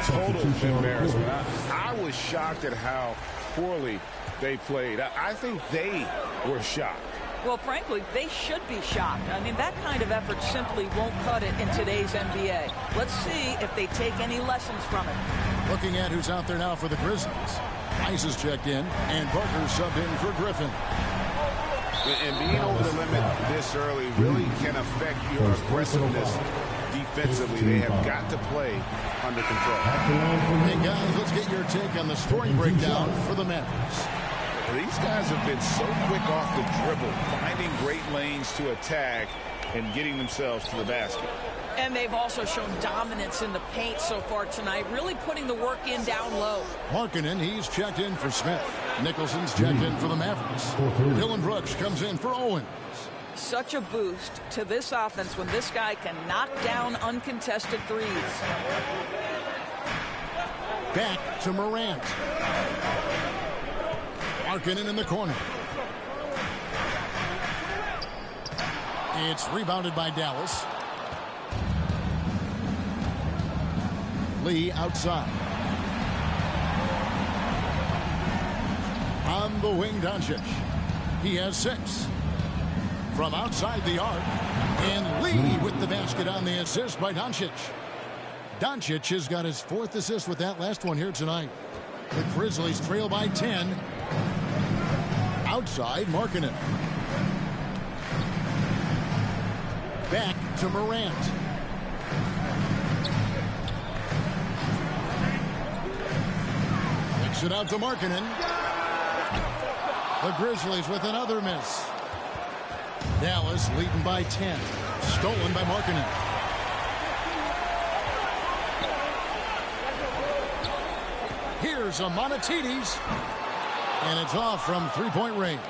Total embarrassment. I was shocked at how poorly they played. I think they were shocked. Well, frankly, they should be shocked. I mean, that kind of effort simply won't cut it in today's NBA. Let's see if they take any lessons from it. Looking at who's out there now for the Grizzlies. Ice is checked in, and Parker subbed in for Griffin. And being over the limit this early really can affect your aggressiveness defensively. They have got to play under control. Hey, guys, let's get your take on the scoring breakdown for the Mavericks. These guys have been so quick off the dribble, finding great lanes to attack and getting themselves to the basket. And they've also shown dominance in the paint so far tonight, really putting the work in down low. Markkanen, he's checked in for Smith. Nicholson's checked in for the Mavericks. Dylan Brooks comes in for Owens. Such a boost to this offense when this guy can knock down uncontested threes. Back to Morant. Markkanen in the corner. It's rebounded by Dallas. Lee outside. On the wing, Doncic. He has 6. From outside the arc. And Lee with the basket on the assist by Doncic. Doncic has got his 4th assist with that last one here tonight. The Grizzlies trail by 10. Outside, Markkanen. Back to Morant. Kicks it out to Markkanen. The Grizzlies with another miss. Dallas leading by 10. Stolen by Markkanen. Here's a Monatides. And it's off from three-point range.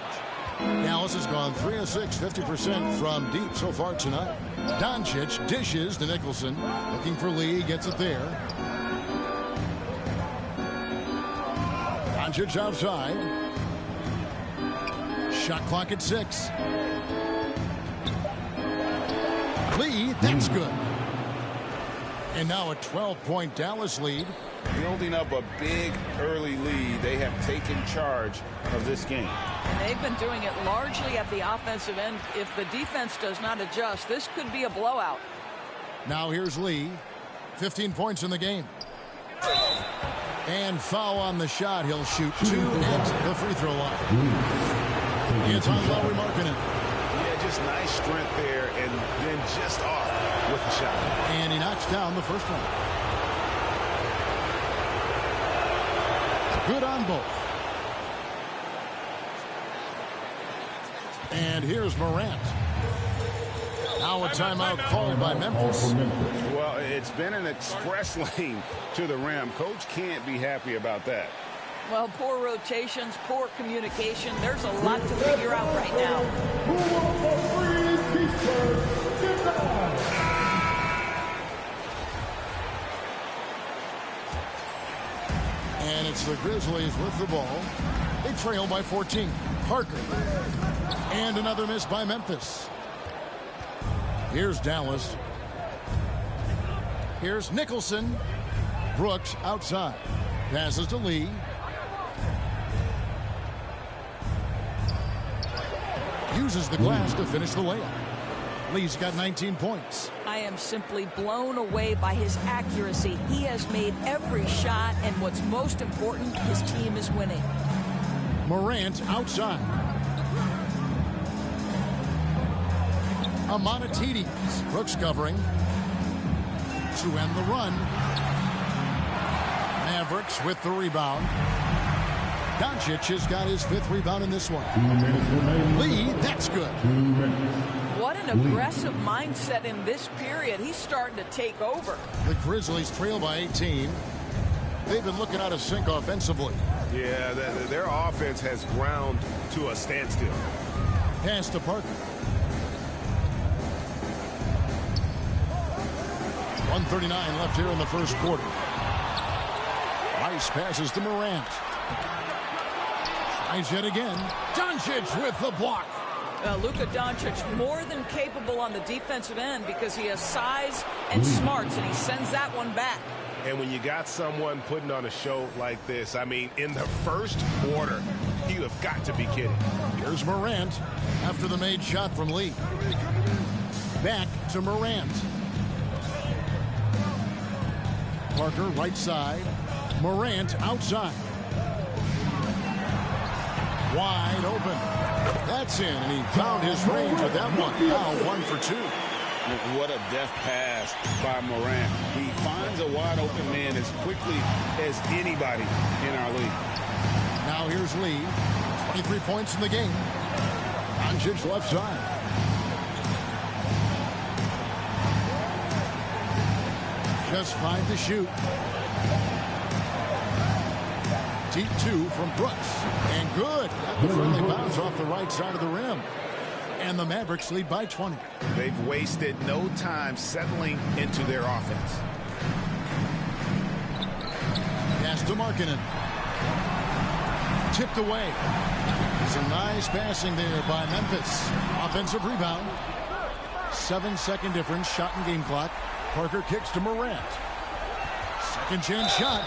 Dallas has gone 3 of 6, 50% from deep so far tonight. Doncic dishes to Nicholson. Looking for Lee. Gets it there. Doncic outside. Shot clock at 6. Lee, that's good. And now a 12-point Dallas lead. Building up a big early lead. They have taken charge of this game. And they've been doing it largely at the offensive end. If the defense does not adjust, this could be a blowout. Now here's Lee. 15 points in the game. And foul on the shot. He'll shoot 2 at the free throw line. It's on Lauri Markkanen. Yeah, just nice strength there and then just off with the shot. And he knocks down the first one. Good on both. And here's Morant. Now a timeout called by Memphis. Well, it's been an express lane to the rim. Coach can't be happy about that. Well, poor rotations, poor communication. There's a lot to figure out right now. And it's the Grizzlies with the ball. They trail by 14. Parker. And another miss by Memphis. Here's Dallas. Here's Nicholson. Brooks outside. Passes to Lee. Uses the glass to finish the layup. Lee's got 19 points. I am simply blown away by his accuracy. He has made every shot, and what's most important, his team is winning. Morant outside. Monatides. Brooks covering to end the run. Mavericks with the rebound. Doncic has got his 5th rebound in this one. Lee, that's good. What an aggressive mindset in this period. He's starting to take over. The Grizzlies trail by 18. They've been looking out of sync offensively. Yeah, their offense has ground to a standstill. Pass to Parker. 1:39 left here in the first quarter. Rice passes to Morant. Tries yet again. Doncic with the block. Luka Doncic more than capable on the defensive end because he has size and smarts, and he sends that one back. And when you got someone putting on a show like this, I mean, in the first quarter, you have got to be kidding. Here's Morant after the made shot from Lee. Back to Morant. Parker right side. Morant outside. Wide open. That's in, and he found his range with that one. Now 1 for 2. What a deft pass by Morant. He finds a wide open man as quickly as anybody in our league. Now here's Lee. 23 points in the game. Doncic left side. Just 5 to shoot. Deep 2 from Brooks. And good. Got the friendly bounce off the right side of the rim. And the Mavericks lead by 20. They've wasted no time settling into their offense. Pass to Markkanen. Tipped away. Some nice passing there by Memphis. Offensive rebound. 7-second difference. Shot and game clock. Parker kicks to Morant. Second chance shot.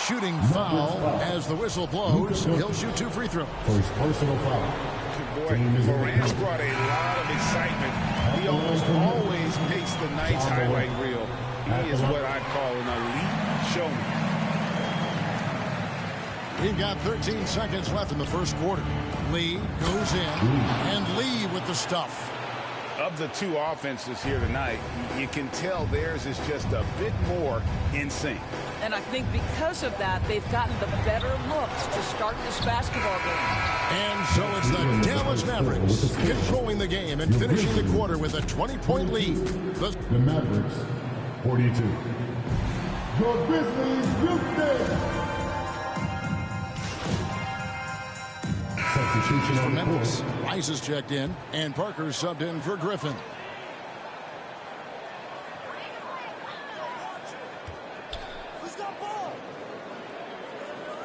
Shooting foul as the whistle blows. He'll shoot 2 free throws. First personal foul. Boy, Morant's brought a lot of excitement. He almost always makes the night's highlight reel. He is what I call an elite showman. We've got 13 seconds left in the first quarter. Lee goes in, and Lee with the stuff. Of the two offenses here tonight, you can tell theirs is just a bit more in sync. And I think because of that, they've gotten the better looks to start this basketball game. And so it's the Dallas Mavericks controlling the game and finishing the quarter with a 20-point lead. The Mavericks, 42. Your Grizzlies, Houston. Substitution For on Memphis, Rice is checked in, and Parker subbed in for Griffin.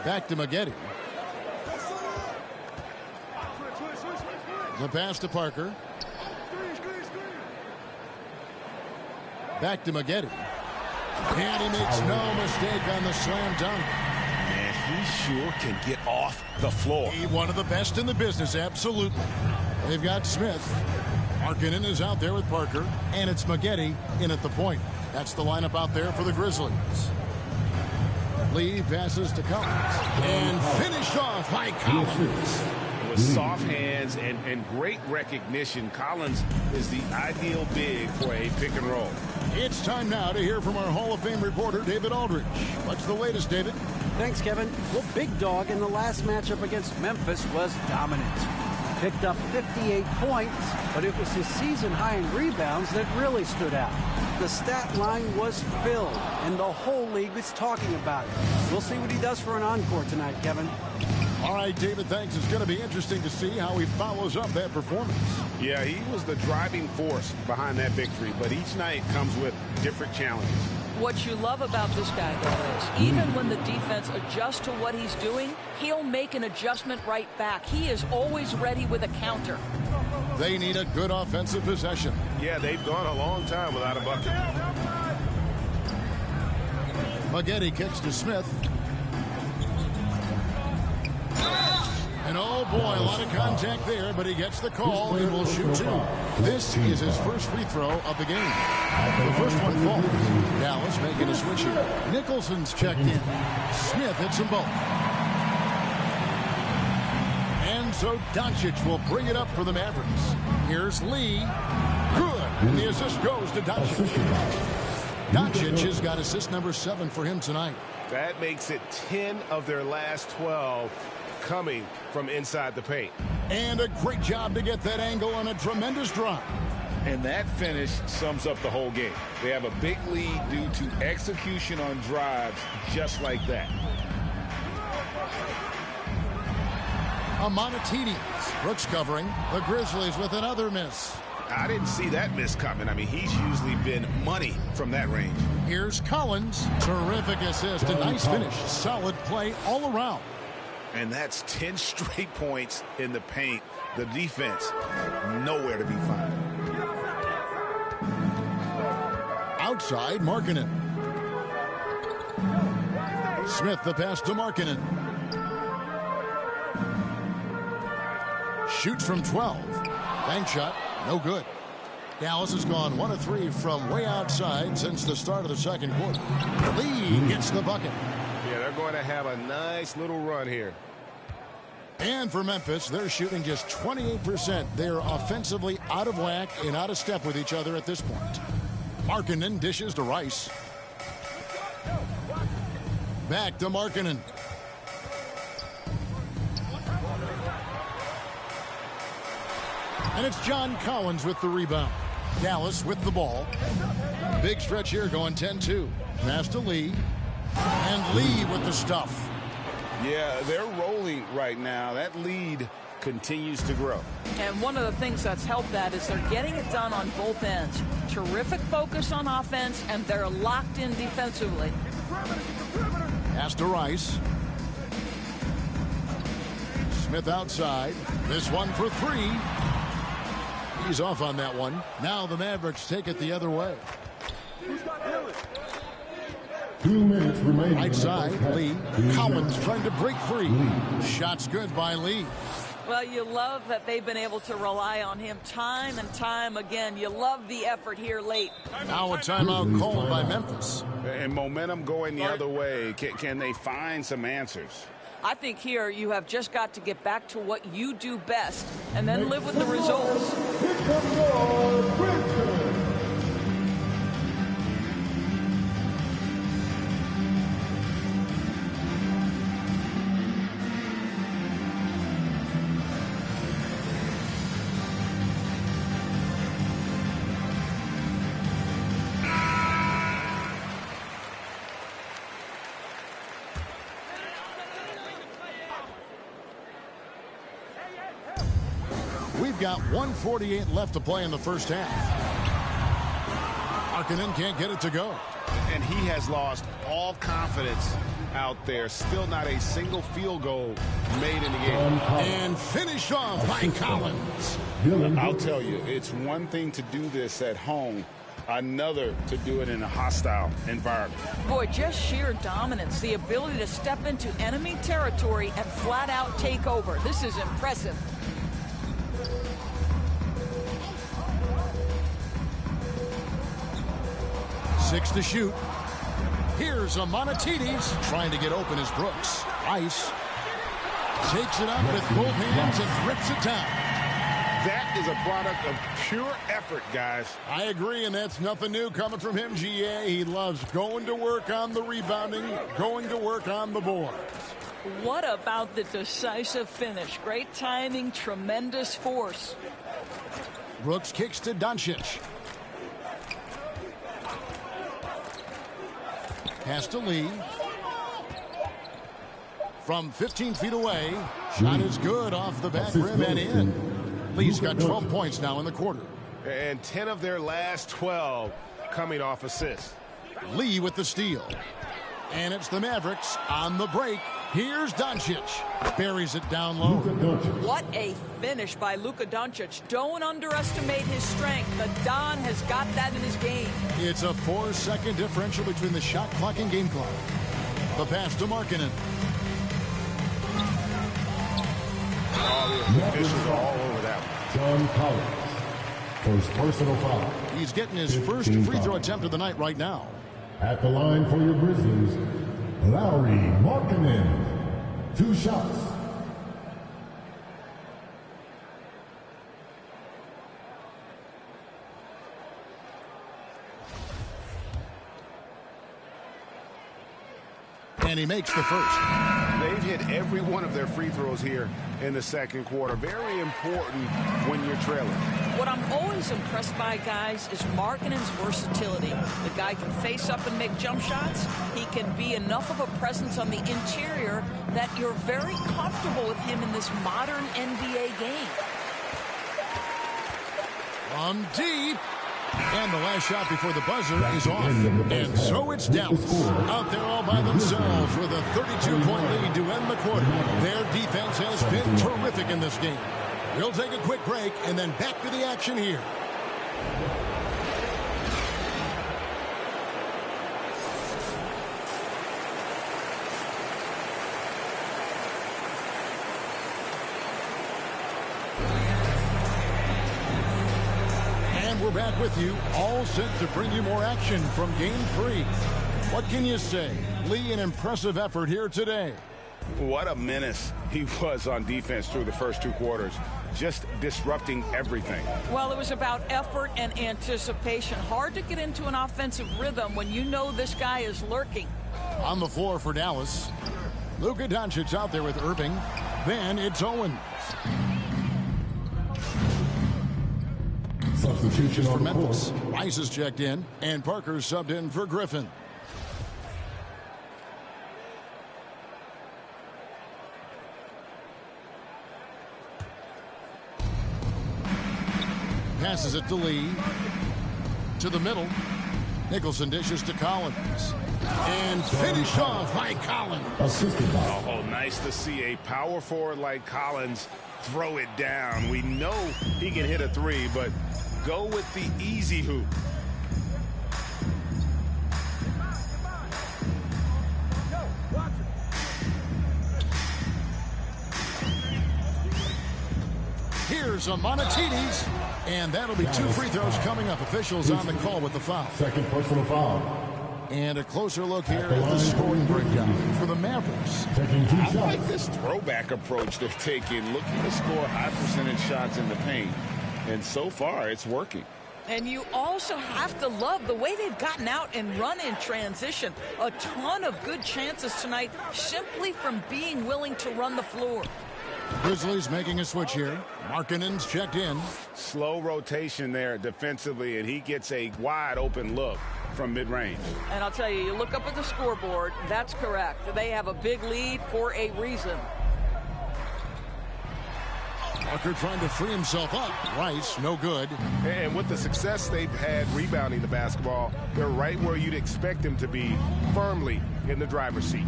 Back to Maggette. The pass to Parker. Back to Maggette. And he makes no mistake on the slam dunk. And he sure can get off the floor. One of the best in the business, absolutely. They've got Smith. Markkanen is out there with Parker, and it's Maggette in at the point. That's the lineup out there for the Grizzlies. Lee passes to Collins, and finished off by Collins. With soft hands and great recognition, Collins is the ideal big for a pick and roll. It's time now to hear from our Hall of Fame reporter, David Aldridge. What's the latest, David? Thanks, Kevin. Well, Big Dog in the last matchup against Memphis was dominant. Picked up 58 points, but it was his season high in rebounds that really stood out. The stat line was filled, and the whole league was talking about it. We'll see what he does for an encore tonight, Kevin. All right, David, thanks. It's going to be interesting to see how he follows up that performance. Yeah, he was the driving force behind that victory, but each night comes with different challenges. What you love about this guy, though, is even when the defense adjusts to what he's doing, he'll make an adjustment right back. He is always ready with a counter. They need a good offensive possession. Yeah, they've gone a long time without a bucket. Maggette kicks to Smith. And oh boy, a lot of contact there, but he gets the call and will shoot 2. This is his first free throw of the game. The first one falls. Dallas making a switch here. Nicholson's checked in. Smith hits them both. And so Doncic will bring it up for the Mavericks. Here's Lee. Good. And the assist goes to Doncic. Doncic has got assist number 7 for him tonight. That makes it 10 of their last 12 coming from inside the paint. And a great job to get that angle on a tremendous drive. And that finish sums up the whole game. They have a big lead due to execution on drives just like that. Amonatidis. Brooks covering. The Grizzlies with another miss. I didn't see that miss coming. I mean, he's usually been money from that range. Here's Collins. Terrific assist. A nice finish. Solid play all around. And that's 10 straight points in the paint. The defense, nowhere to be found. Outside, Markkanen. Smith the pass to Markkanen. Shoots from 12. Bank shot, no good. Dallas has gone 1 of 3 from way outside since the start of the second quarter. Lee gets the bucket. Yeah, they're going to have a nice little run here. And for Memphis, they're shooting just 28%. They're offensively out of whack and out of step with each other at this point. Markkanen dishes to Rice. Back to Markkanen. And it's John Collins with the rebound. Dallas with the ball. Big stretch here going 10-2. Pass to Lee. And Lee with the stuff. Yeah, they're rolling right now. That lead continues to grow. And one of the things that's helped that is they're getting it done on both ends. Terrific focus on offense, and they're locked in defensively. Pass to Rice. Smith outside. This one for three. He's off on that one. Now the Mavericks take it the other way. 2 minutes remaining. Right side, Lee. Collins trying to break free. Shot's good by Lee. Well, you love that they've been able to rely on him time and time again. You love the effort here late. Now a timeout called by Memphis. And momentum going the other way. Can they find some answers? I think here you have just got to get back to what you do best and then live with the results. We've got 1:48 left to play in the first half. Markkanen can't get it to go. And he has lost all confidence out there. Still not a single field goal made in the game. And finished off by Collins. I'll tell you, it's one thing to do this at home, another to do it in a hostile environment. Boy, just sheer dominance, the ability to step into enemy territory and flat out take over. This is impressive. 6 to shoot. Here's Amonatides trying to get open as Brooks. Ice takes it up with both hands and rips it down. That is a product of pure effort, guys. I agree, and that's nothing new coming from him, GA. He loves going to work on the rebounding, going to work on the boards. What about the decisive finish? Great timing, tremendous force. Brooks kicks to Doncic. Pass to Lee. From 15 feet away. Shot is good off the back rim and in. Lee's got 12 points now in the quarter. And 10 of their last 12 coming off assists. Lee with the steal. And it's the Mavericks on the break. Here's Doncic. Buries it down low. What a finish by Luka Doncic. Don't underestimate his strength. The Don has got that in his game. It's a 4-second differential between the shot clock and game clock. The pass to Markkanen. The officials are all over that one. John Collins. First personal foul. He's getting his first free throw attempt of the night right now. At the line for your Grizzlies, Lowry Markkanen. 2 shots. And he makes the first. They've hit every one of their free throws here in the second quarter. Very important when you're trailing. What I'm always impressed by, guys, is Markkanen's versatility. The guy can face up and make jump shots. He can be enough of a presence on the interior that you're very comfortable with him in this modern NBA game. From deep. And the last shot before the buzzer is off. And so it's Dallas out there all by themselves with a 32-point lead to end the quarter. Their defense has been terrific in this game. We'll take a quick break and then back to the action here. We're back with you, all set to bring you more action from Game 3. What can you say? Lee, an impressive effort here today. What a menace he was on defense through the first 2 quarters. Just disrupting everything. Well, it was about effort and anticipation. Hard to get into an offensive rhythm when you know this guy is lurking. On the floor for Dallas, Luka Doncic out there with Irving. Then it's Owens. Substitution for on Memphis. Rice is checked in, and Parker subbed in for Griffin. Passes it to Lee. To the middle. Nicholson dishes to Collins. And finished off by Collins. Oh, nice to see a power forward like Collins throw it down. We know he can hit a three, but go with the easy hoop. Here's a Monatides, and that'll be 2 free throws coming up. Officials on the call with the foul. Second personal foul. And a closer look here at the scoring breakdown for the Mavericks. I like this throwback approach they're taking, looking to score high percentage shots in the paint. And so far, it's working. And you also have to love the way they've gotten out and run in transition. A ton of good chances tonight simply from being willing to run the floor. Grizzlies making a switch here. Markkanen's checked in. Slow rotation there defensively, and he gets a wide open look from mid-range. And I'll tell you, you look up at the scoreboard, that's correct. They have a big lead for a reason. Parker trying to free himself up. Rice, no good. And with the success they've had rebounding the basketball, they're right where you'd expect them to be, firmly in the driver's seat.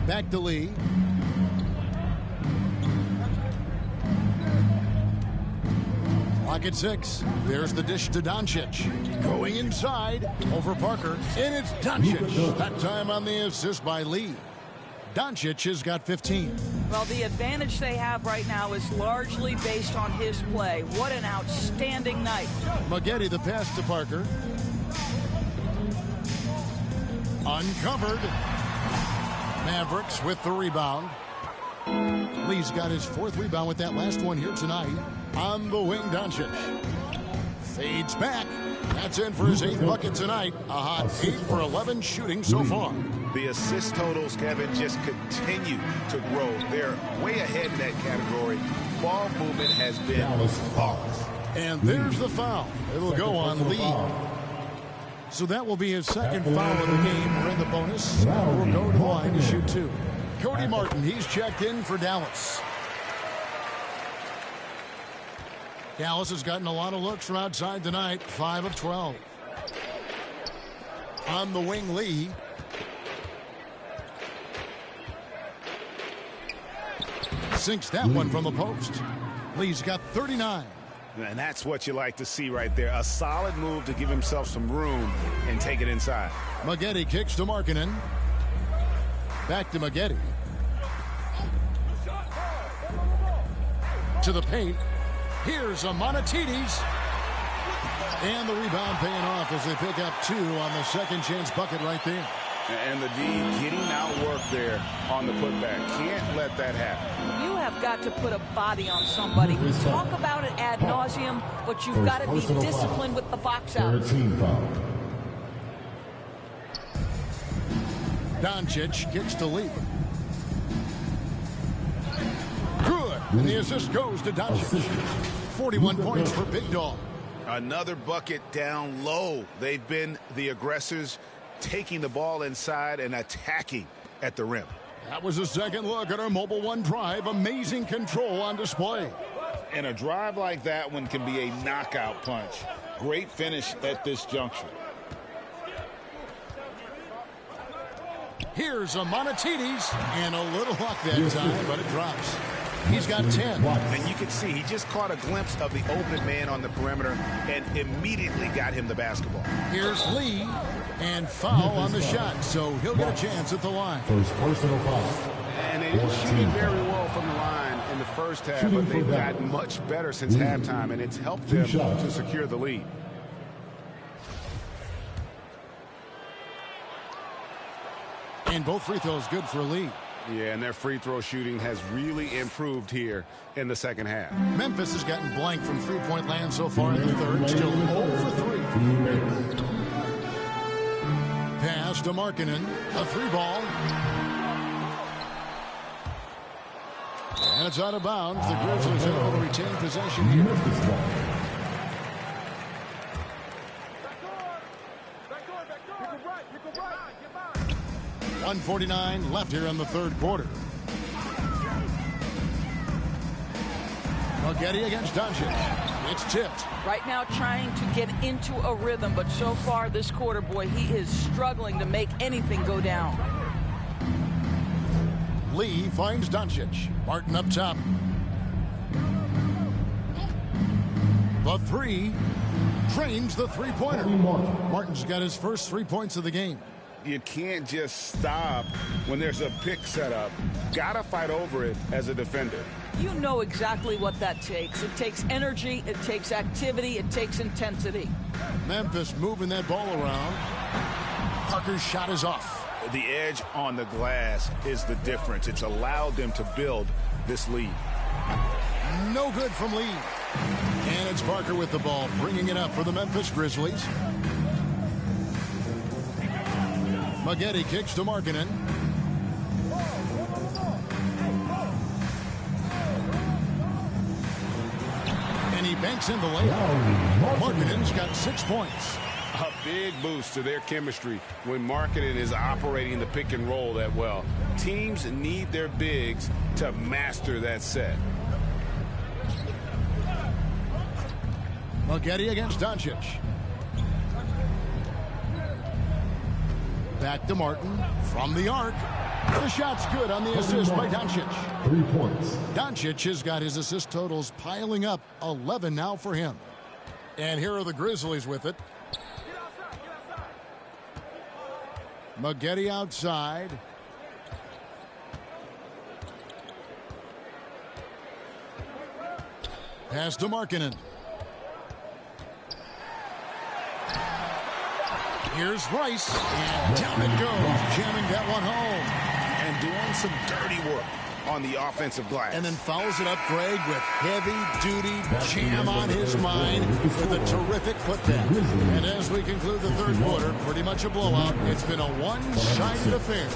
Back to Lee. Clock at 6. There's the dish to Doncic. Going inside over Parker. And it's Doncic. That time on the assist by Lee. Doncic has got 15. Well, the advantage they have right now is largely based on his play. What an outstanding night. Maggette the pass to Parker. Uncovered. Mavericks with the rebound. Lee's got his 4th rebound with that last one here tonight. On the wing, Doncic. Fades back. That's in for his 8th bucket tonight. A hot 8 for 11 shooting so far. The assist totals, Kevin, just continue to grow. They're way ahead in that category. Ball movement has been flawless. And there's the foul. It'll go on Lee. So that will be his 2nd foul of the game. We're in the bonus. We'll go to the line to shoot 2. Cody Martin, he's checked in for Dallas. Dallas has gotten a lot of looks from outside tonight. 5 of 12. On the wing, Lee. Sinks that one from the post. Lee's got 39. And that's what you like to see right there. A solid move to give himself some room and take it inside. Maggette kicks to Markkanen. Back to Maggette. To the paint. Here's a Monatides. And the rebound paying off as they pick up 2 on the second chance bucket right there. And the D getting outwork there on the putback. Can't let that happen. You have got to put a body on somebody. We talk about it ad nauseum, but you've got to be disciplined with the box out. Doncic kicks to Lee. Good. And the assist goes to Doncic. 41 points for Big Dog. Another bucket down low. They've been the aggressors, taking the ball inside and attacking at the rim. That was a second look at our Mobile One drive. Amazing control on display. And a drive like that one can be a knockout punch. Great finish at this juncture. Here's a Monatides, and a little luck that time, but it drops. He's got 10. And you can see he just caught a glimpse of the open man on the perimeter and immediately got him the basketball. Here's Lee, and foul on the shot, so he'll get a chance at the line. First personal foul. And they didn't shoot it very well from the line in the first half, but they've gotten much better since halftime, and it's helped them to secure the lead. And both free throws good for Lee. Yeah, and their free throw shooting has really improved here in the second half. Memphis has gotten blank from three-point land so far in the third. Still 0 for 3. Pass to Markkanen. A 3-ball. And it's out of bounds. The Grizzlies able to retain possession here. 1:49 left here in the third quarter. Maggette against Doncic. It's tipped. Right now trying to get into a rhythm, but so far this quarter, boy, he is struggling to make anything go down. Lee finds Doncic. Martin up top. The three drains the three-pointer. Martin's got his first 3 points of the game. You can't just stop when there's a pick set up. Gotta fight over it as a defender. You know exactly what that takes. It takes energy, it takes activity, it takes intensity. Memphis moving that ball around. Parker's shot is off. The edge on the glass is the difference. It's allowed them to build this lead. No good from Lee. And it's Parker with the ball, bringing it up for the Memphis Grizzlies. Maggette kicks to Markkanen. And he banks in the layup. Markkanen's got 6 points. A big boost to their chemistry when Markkanen is operating the pick and roll that well. Teams need their bigs to master that set. Maggette against Doncic. Back to Martin from the arc. The shot's good on the assist by Doncic. 3 points. Doncic has got his assist totals piling up, 11 now for him. And here are the Grizzlies with it. Maggette outside. Pass to Markkanen. Here's Rice, and down it goes, jamming that one home. And doing some dirty work on the offensive glass. And then fouls it up, Greg, with heavy-duty jam on his mind with a terrific putback. And as we conclude the third quarter, pretty much a blowout. It's been a one-sided affair.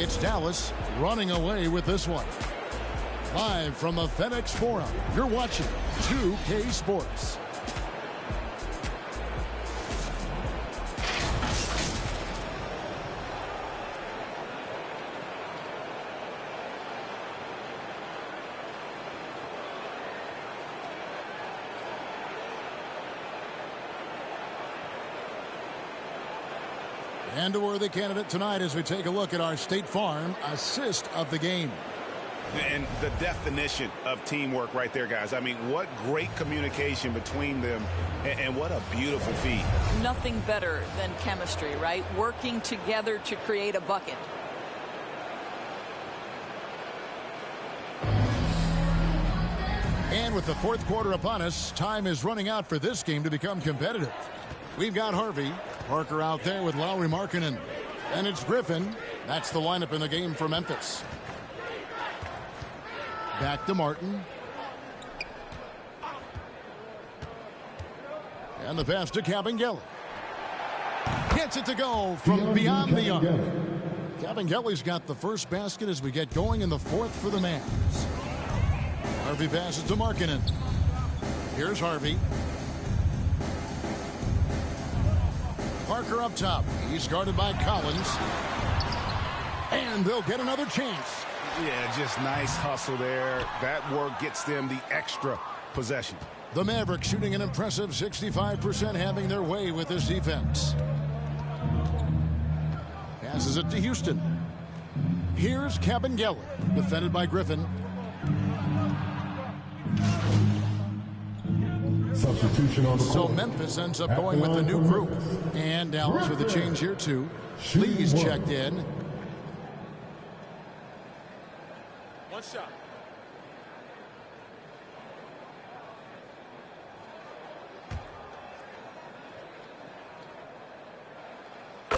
It's Dallas running away with this one. Live from the FedEx Forum, you're watching 2K Sports. And a worthy candidate tonight as we take a look at our State Farm assist of the game. And the definition of teamwork right there, guys. I mean, what great communication between them, and what a beautiful feat. Nothing better than chemistry, right? Working together to create a bucket. And with the fourth quarter upon us, time is running out for this game to become competitive. We've got Harvey, Parker out there with Lowry, Markkanen. And it's Griffin. That's the lineup in the game for Memphis. Back to Martin. And the pass to Kabengele. Gets it to go from beyond the arc. Kabengele's got the first basket as we get going in the fourth for the Mavs. Harvey passes to Markkanen. Here's Harvey. Parker up top. He's guarded by Collins. And they'll get another chance. Yeah, just nice hustle there. That work gets them the extra possession. The Mavericks shooting an impressive 65%, having their way with this defense. Passes it to Houston. Here's Kabengele, defended by Griffin. Substitution on the So court. Memphis ends up going with the new group. And Dallas with a change here too. Lee's checked in. One shot.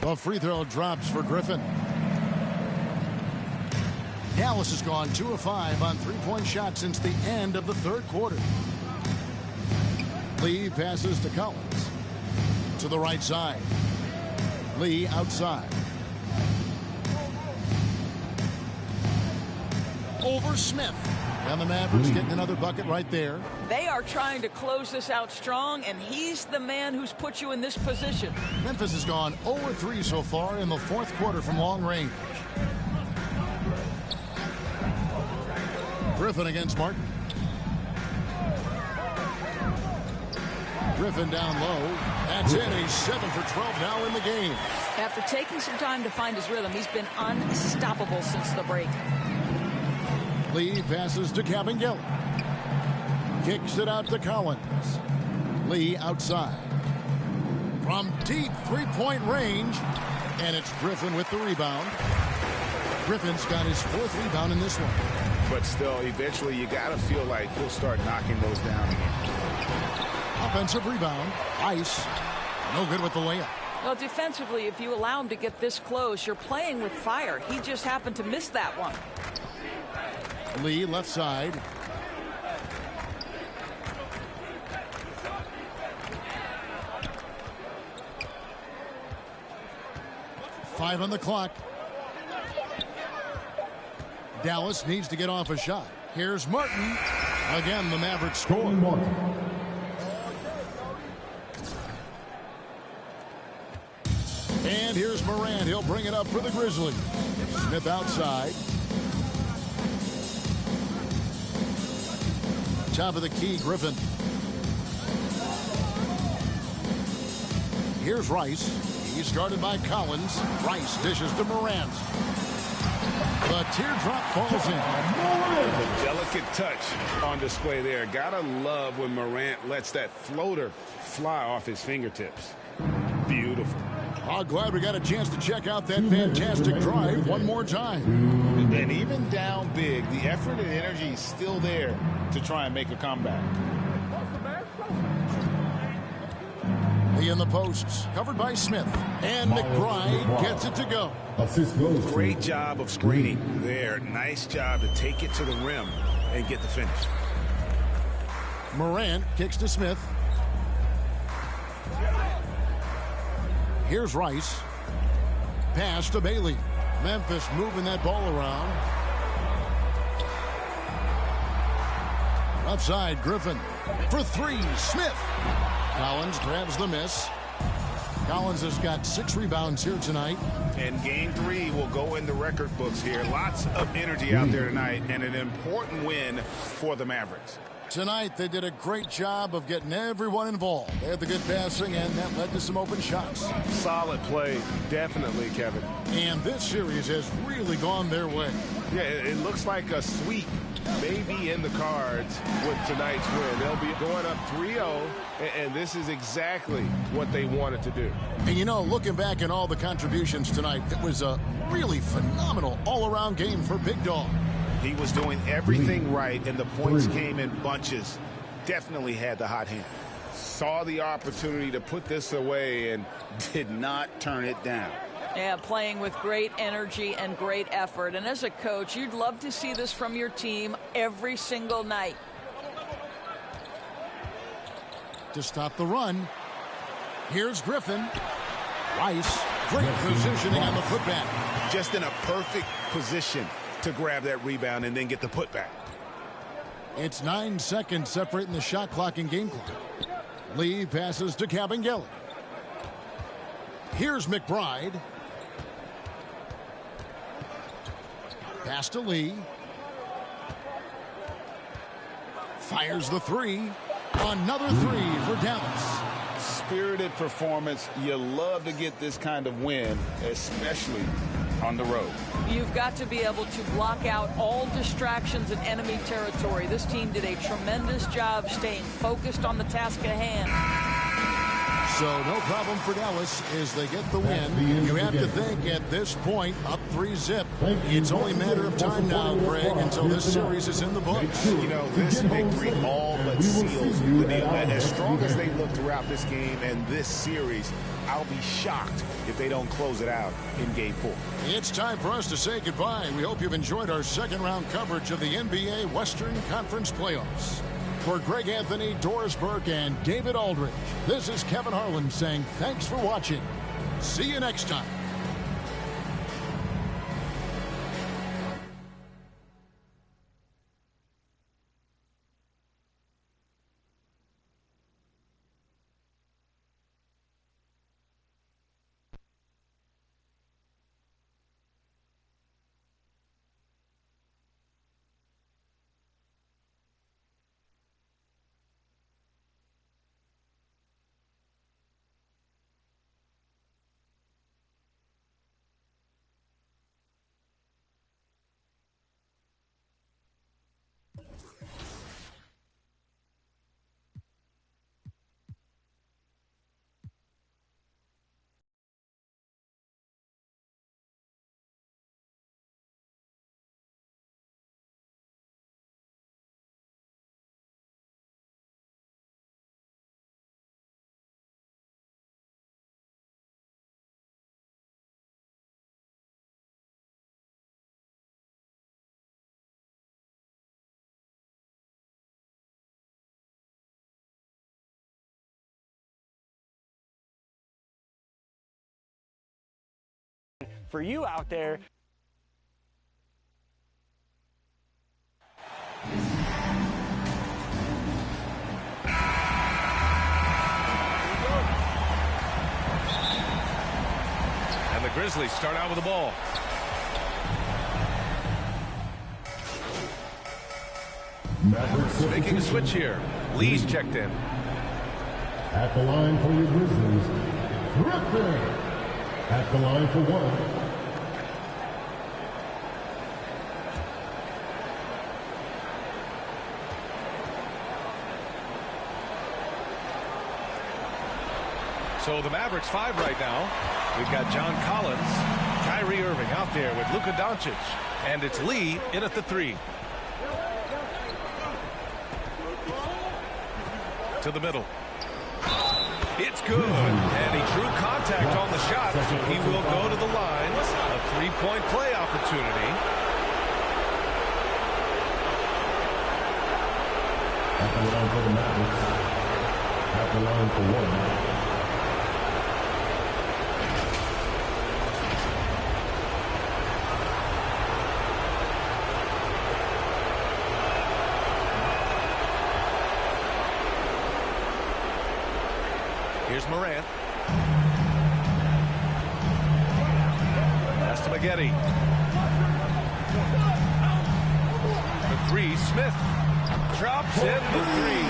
The free throw drops for Griffin. Dallas has gone 2 of 5 on three-point shots since the end of the third quarter. Lee passes to Collins. To the right side. Lee outside. Over Smith. And the Mavericks getting another bucket right there. They are trying to close this out strong, and he's the man who's put you in this position. Memphis has gone 0-3 so far in the fourth quarter from long range. Griffin against Martin. Griffin down low. That's it. He's 7 for 12 now in the game. After taking some time to find his rhythm, he's been unstoppable since the break. Lee passes to Cabangel. Kicks it out to Collins. Lee outside. From deep three-point range. And it's Griffin with the rebound. Griffin's got his 4th rebound in this one. But still, eventually you got to feel like he'll start knocking those down again. Offensive rebound. Ice. No good with the layup. Well, defensively, if you allow him to get this close, you're playing with fire. He just happened to miss that one. Lee left side. Five on the clock. Dallas needs to get off a shot. Here's Martin. Again, the Mavericks score. And here's Morant. He'll bring it up for the Grizzlies. Smith outside. Top of the key, Griffin. Here's Rice. He's guarded by Collins. Rice dishes to Morant. The teardrop falls in. A delicate touch on display there. Gotta love when Morant lets that floater fly off his fingertips. Beautiful. Oh, glad we got a chance to check out that fantastic drive one more time. And even down big, the effort and energy is still there to try and make a comeback. Lee in the posts, covered by Smith. And McBride gets it to go. Great job of screening there. Nice job to take it to the rim and get the finish. Morant kicks to Smith. Here's Rice. Pass to Bailey. Memphis moving that ball around. Outside, Griffin. For 3, Smith. Collins grabs the miss. Collins has got 6 rebounds here tonight. And game 3 will go in the record books here. Lots of energy out there tonight and an important win for the Mavericks. Tonight, they did a great job of getting everyone involved. They had the good passing, and that led to some open shots. Solid play, definitely, Kevin. And this series has really gone their way. Yeah, it looks like a sweep maybe in the cards with tonight's win. They'll be going up 3-0, and this is exactly what they wanted to do. And, you know, looking back at all the contributions tonight, it was a really phenomenal all-around game for Big Dog. He was doing everything right, and the points came in bunches. Definitely had the hot hand. Saw the opportunity to put this away and did not turn it down. Yeah, playing with great energy and great effort. And as a coach, you'd love to see this from your team every single night. To stop the run, here's Griffin. Rice, great positioning on the putback. Just in a perfect position to grab that rebound and then get the putback. It's 9 seconds separating the shot clock and game clock. Lee passes to Cabangel. Here's McBride. Pass to Lee. Fires the 3. Another 3 for Dallas. Spirited performance. You love to get this kind of win, especially on the road. You've got to be able to block out all distractions in enemy territory. This team did a tremendous job staying focused on the task at hand. So no problem for Dallas as they get the win. You have to think at this point, up 3-zip. It's only a matter of time now, Greg, until this series is in the books. You know, this victory all but seals the deal. And as strong as they look throughout this game and this series, I'll be shocked if they don't close it out in Game 4. It's time for us to say goodbye. We hope you've enjoyed our second-round coverage of the NBA Western Conference Playoffs. For Greg Anthony, Doris Burke, and David Aldridge, this is Kevin Harlan saying thanks for watching. See you next time. For you out there, and the Grizzlies start out with the ball. Making a switch here. Lee's checked in. At the line for your Grizzlies, Griffin. At the line for one. So the Mavericks 5 right now. We've got John Collins, Kyrie Irving out there with Luka Doncic, and it's Lee in at the 3. To the middle. It's good, and he drew contact on the shot. He will go to the line. A three-point play opportunity. At the line for the Mavericks. At the line for one. Here's Morant. Pass to Maggette. The 3, Smith. Drops in the 3.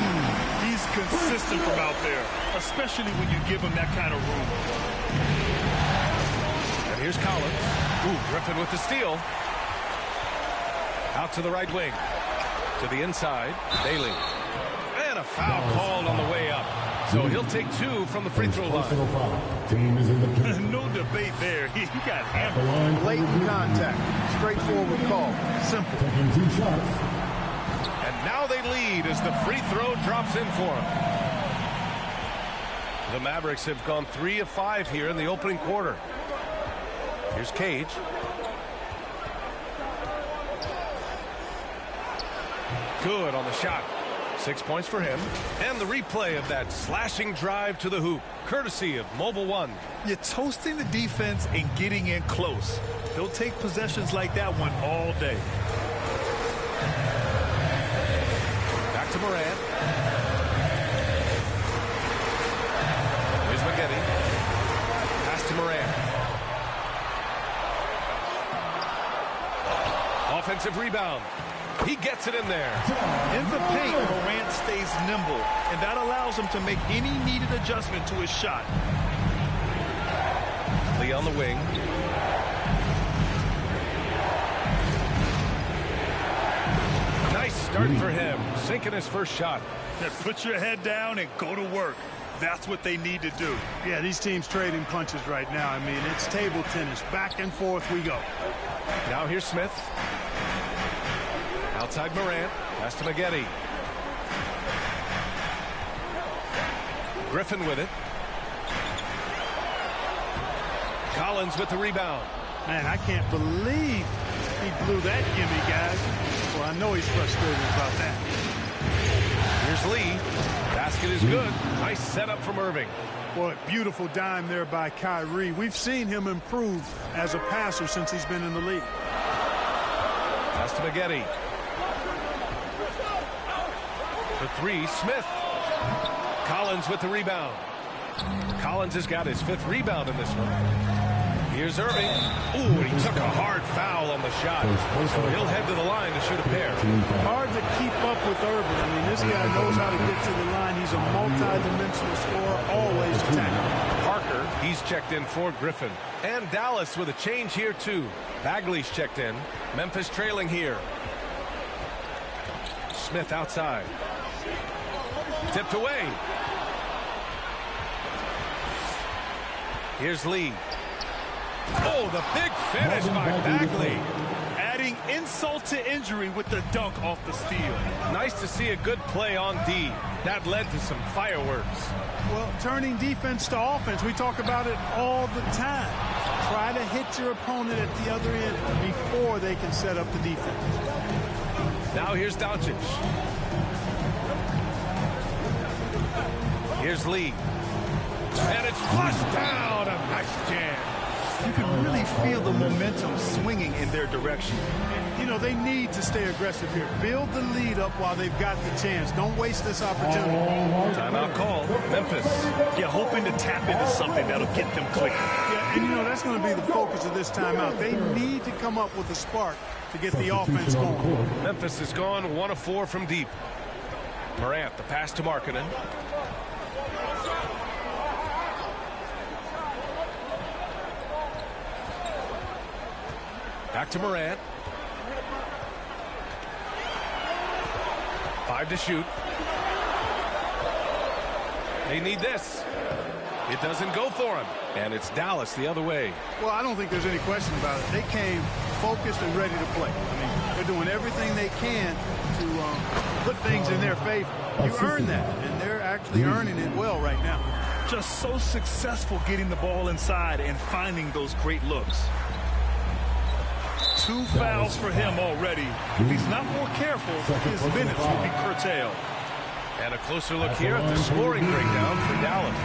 He's consistent from out there, especially when you give him that kind of room. And here's Collins. Ooh, Griffin with the steal. Out to the right wing. To the inside. Bailey. And a foul called on the way up. So he'll take 2 from the free throw line. Team is in the No debate there. He got hammered. Blatant contact. Straightforward call. Simple. Taking 2 shots. And now they lead as the free throw drops in for him. The Mavericks have gone 3 of 5 here in the opening quarter. Here's Cage. Good on the shot. 6 points for him. And the replay of that slashing drive to the hoop, courtesy of Mobile One. You're toasting the defense and getting in close. They'll take possessions like that one all day. Back to Morant. Here's Maggette. Pass to Morant. Offensive rebound. He gets it in there. In the paint, Morant stays nimble, and that allows him to make any needed adjustment to his shot. Lee on the wing. Nice start for him, sinking his first shot. Put your head down and go to work. That's what they need to do. Yeah, these teams trading punches right now. I mean, it's table tennis. Back and forth we go. Now here's Smith. Outside Morant. Pass to Maggette. Griffin with it. Collins with the rebound. Man, I can't believe he blew that gimme, guys. Well, I know he's frustrated about that. Here's Lee. Basket is good. Nice setup from Irving. Boy, beautiful dime there by Kyrie. We've seen him improve as a passer since he's been in the league. Pass to Maggette. The 3, Smith. Collins with the rebound. Collins has got his 5th rebound in this one. Here's Irving. Ooh, he took a hard foul on the shot. So he'll head to the line to shoot a pair. Hard to keep up with Irving. I mean, this guy knows how to get to the line. He's a multi-dimensional scorer, always attacking. Parker, he's checked in for Griffin. And Dallas with a change here, too. Bagley's checked in. Memphis trailing here. Smith outside. Tipped away. Here's Lee. Oh, the big finish by Bagley. Adding insult to injury with the dunk off the steal. Nice to see a good play on D. That led to some fireworks. Well, turning defense to offense, we talk about it all the time. Try to hit your opponent at the other end before they can set up the defense. Now here's Doncic. Here's Lee. And it's flushed down. A nice jam. You can really feel the momentum swinging in their direction. You know, they need to stay aggressive here. Build the lead up while they've got the chance. Don't waste this opportunity. Timeout call, Memphis. Yeah, hoping to tap into something that'll get them clicking. Yeah, and you know, that's going to be the focus of this timeout. They need to come up with a spark to get the offense going. Memphis is gone 1 of 4 from deep. Morant, the pass to Markkanen. Back to Morant. 5 to shoot. They need this. It doesn't go for him. And it's Dallas the other way. Well, I don't think there's any question about it. They came focused and ready to play. I mean, they're doing everything they can to put things in their favor. You earn that, and they're actually earning it well right now. Just so successful getting the ball inside and finding those great looks. 2 fouls for him already. If he's not more careful, his minutes will be curtailed. And a closer look here at the scoring breakdown for Dallas.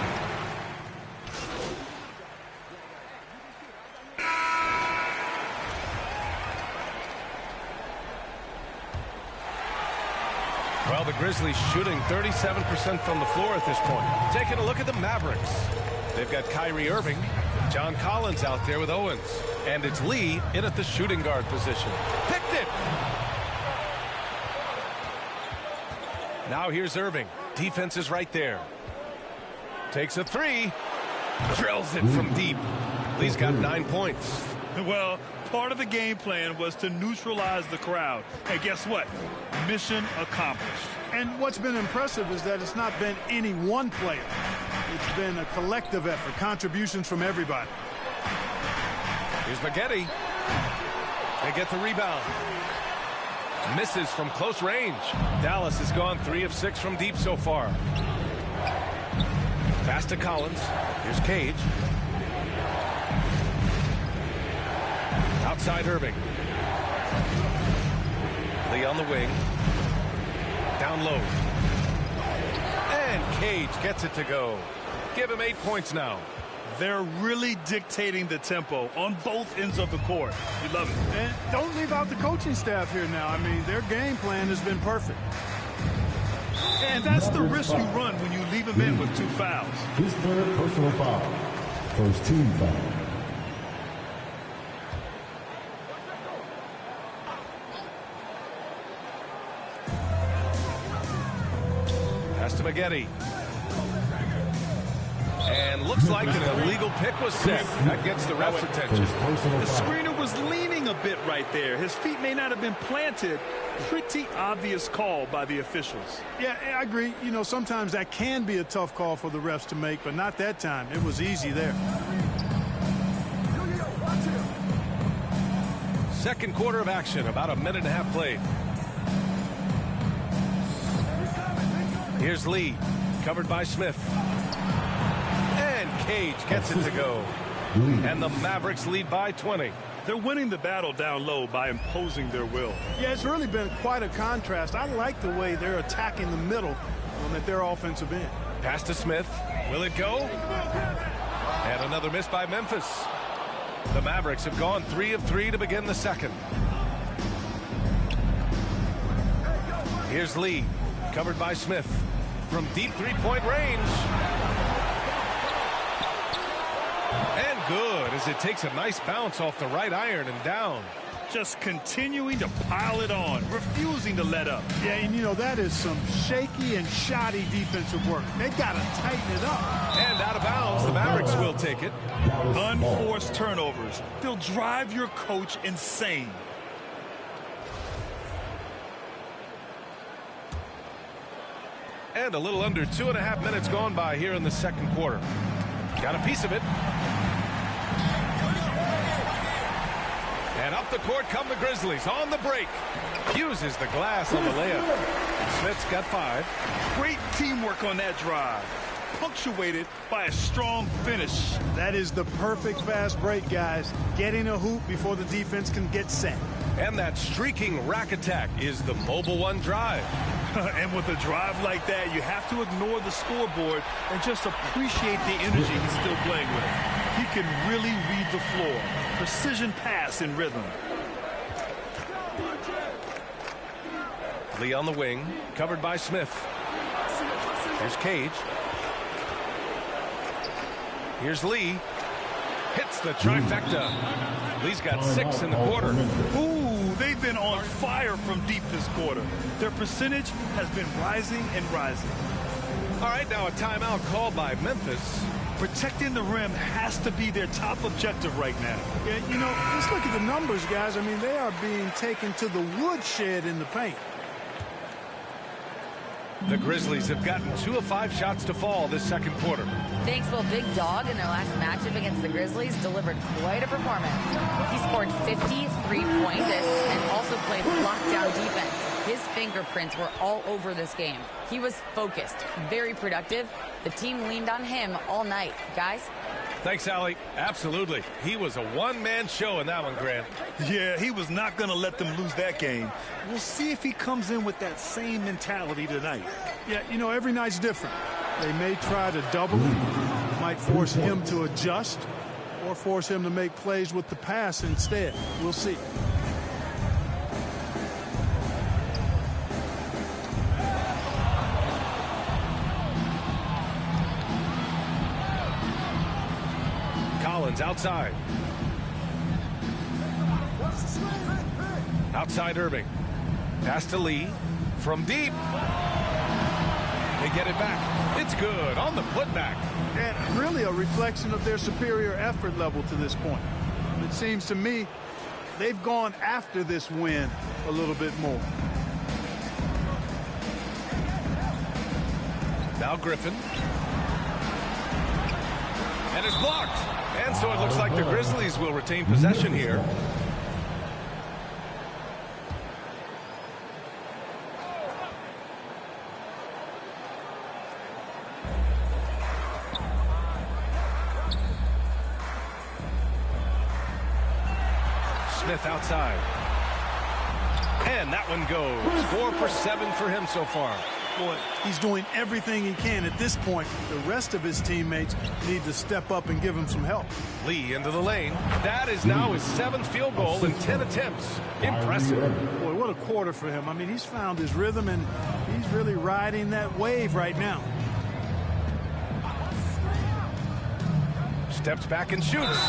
Well, the Grizzlies shooting 37% from the floor at this point. Taking a look at the Mavericks. They've got Kyrie Irving, John Collins out there with Owens. And it's Lee in at the shooting guard position. Picked it! Now here's Irving. Defense is right there. Takes a 3. Drills it from deep. Lee's got 9 points. Well, part of the game plan was to neutralize the crowd. And guess what? Mission accomplished. And what's been impressive is that it's not been any one player. It's been a collective effort, contributions from everybody. Here's Maggette. They get the rebound. Misses from close range. Dallas has gone 3 of 6 from deep so far. Pass to Collins. Here's Cage. Outside Irving. Lee on the wing. Down low. And Cage gets it to go. Give him 8 points now. They're really dictating the tempo on both ends of the court. You love it. And don't leave out the coaching staff here now. I mean, their game plan has been perfect. And that's the risk you run when you leave them in with 2 fouls. His third personal foul. First team foul. Pass to Maggette. And looks like an illegal pick was set. That gets the ref's attention. The screener was leaning a bit right there. His feet may not have been planted. Pretty obvious call by the officials. Yeah, I agree. You know, sometimes that can be a tough call for the refs to make, but not that time. It was easy there. Second quarter of action, about a minute and a half played. Here's Lee, covered by Smith. And Cage gets it to go. And the Mavericks lead by 20. They're winning the battle down low by imposing their will. Yeah, it's really been quite a contrast. I like the way they're attacking the middle at their offensive end. Pass to Smith. Will it go? And another miss by Memphis. The Mavericks have gone 3 of 3 to begin the second. Here's Lee, covered by Smith. From deep 3-point range. And good, as it takes a nice bounce off the right iron and down. Just continuing to pile it on, refusing to let up. Yeah, and you know, that is some shaky and shoddy defensive work. They've got to tighten it up. And out of bounds, the Mavericks will take it. Unforced turnovers. They'll drive your coach insane. And a little under 2.5 minutes gone by here in the second quarter. Got a piece of it. And up the court come the Grizzlies on the break. Uses the glass on the layup. Smith's got 5. Great teamwork on that drive. Punctuated by a strong finish. That is the perfect fast break, guys. Getting a hoop before the defense can get set. And that streaking rack attack is the Mobile One drive. And with a drive like that, you have to ignore the scoreboard and just appreciate the energy he's still playing with. He can really read the floor. Precision pass in rhythm. Lee on the wing, covered by Smith. Here's Cage. Here's Lee. Hits the trifecta. Lee's got 6 in the quarter. Ooh, they've been on fire from deep this quarter. Their percentage has been rising and rising. All right, now a timeout called by Memphis. Protecting the rim has to be their top objective right now. Yeah, you know, just look at the numbers, guys. I mean, they are being taken to the woodshed in the paint. The Grizzlies have gotten 2 of 5 shots to fall this second quarter. Thanksville Big Dog in their last matchup against the Grizzlies delivered quite a performance. He scored 53 points and also played lockdown defense. His fingerprints were all over this game. He was focused, very productive. The team leaned on him all night. Guys? Thanks, Allie. Absolutely. He was a one-man show in that one, Grant. Yeah, he was not going to let them lose that game. We'll see if he comes in with that same mentality tonight. Yeah, you know, every night's different. They may try to double him, might force him to adjust, or force him to make plays with the pass instead. We'll see. Collins outside. Outside Irving. Pass to Lee. From deep. They get it back. It's good on the putback. And really a reflection of their superior effort level to this point. It seems to me they've gone after this win a little bit more. Now Griffin. And it's blocked. And so it looks like the Grizzlies will retain possession here. Smith outside. And that one goes. 4 for 7 for him so far. Boy, he's doing everything he can at this point. The rest of his teammates need to step up and give him some help. Lee into the lane. That is now his 7th field goal in 10 attempts. Impressive. Boy, what a quarter for him. I mean, he's found his rhythm, and he's really riding that wave right now. Steps back and shoots.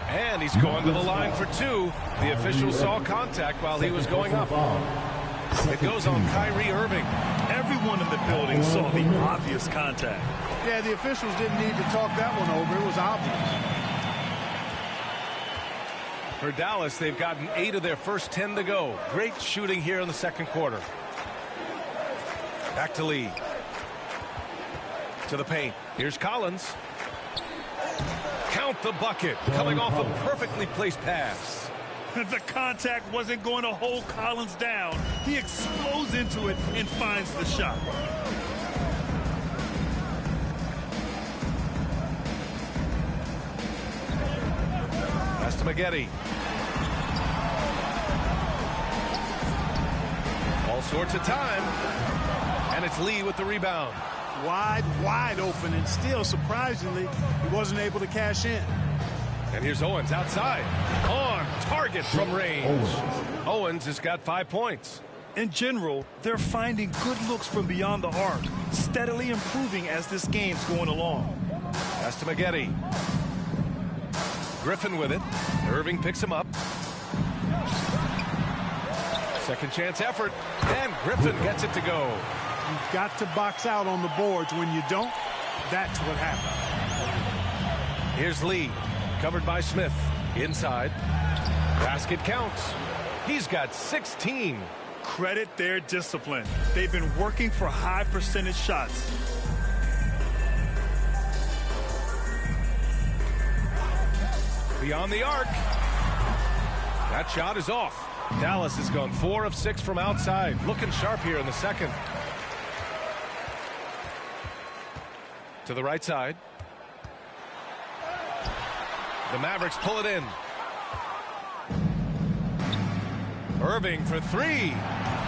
And he's going to the line for 2. The official saw contact while he was going up. It goes on Kyrie Irving. Everyone in the building saw the obvious contact. Yeah, the officials didn't need to talk that one over. It was obvious. For Dallas, they've gotten 8 of their first 10 to go. Great shooting here in the second quarter. Back to Lee. To the paint. Here's Collins. Count the bucket. Coming off a perfectly placed pass. The contact wasn't going to hold Collins down. He explodes into it and finds the shot. Pass to Maggette. All sorts of time. And it's Lee with the rebound. Wide open, and still, surprisingly, he wasn't able to cash in. And here's Owens outside. On target from range. Owens has got 5 points. In general, they're finding good looks from beyond the arc, steadily improving as this game's going along. Pass to Maggette. Griffin with it. Irving picks him up. Second chance effort. And Griffin gets it to go. You've got to box out on the boards. When you don't, that's what happens. Here's Lee. Covered by Smith. Inside. Basket counts. He's got 16. Credit their discipline. They've been working for high percentage shots. Beyond the arc. That shot is off. Dallas has gone 4 of 6 from outside. Looking sharp here in the second. To the right side. The Mavericks pull it in. Irving for 3.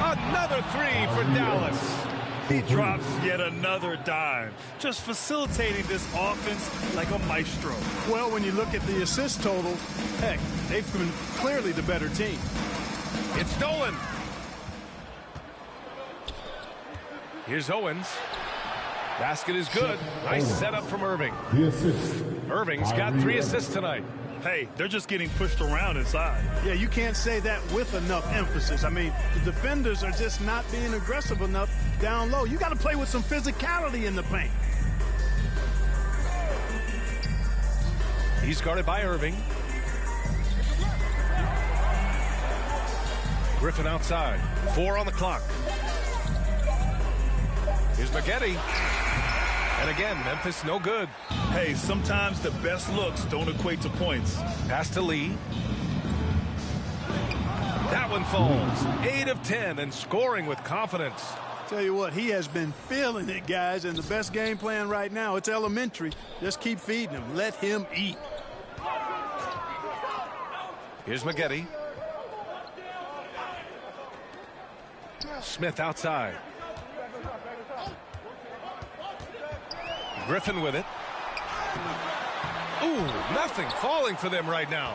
Another 3 for Dallas. He drops yet another dime, just facilitating this offense like a maestro. Well, when you look at the assist totals, heck, they've been clearly the better team. It's stolen. Here's Owens. Basket is good. Nice setup from Irving. Irving's got 3 assists tonight. Hey, they're just getting pushed around inside. Yeah, you can't say that with enough emphasis. I mean, the defenders are just not being aggressive enough down low. You got to play with some physicality in the paint. He's guarded by Irving. Griffin outside. 4 on the clock. Here's McGetty. And again, Memphis no good. Hey, sometimes the best looks don't equate to points. Pass to Lee. That one falls. 8 of 10 and scoring with confidence. Tell you what, he has been feeling it, guys, and the best game plan right now, it's elementary. Just keep feeding him. Let him eat. Here's McGetty. Smith outside. Griffin with it. Ooh, nothing falling for them right now.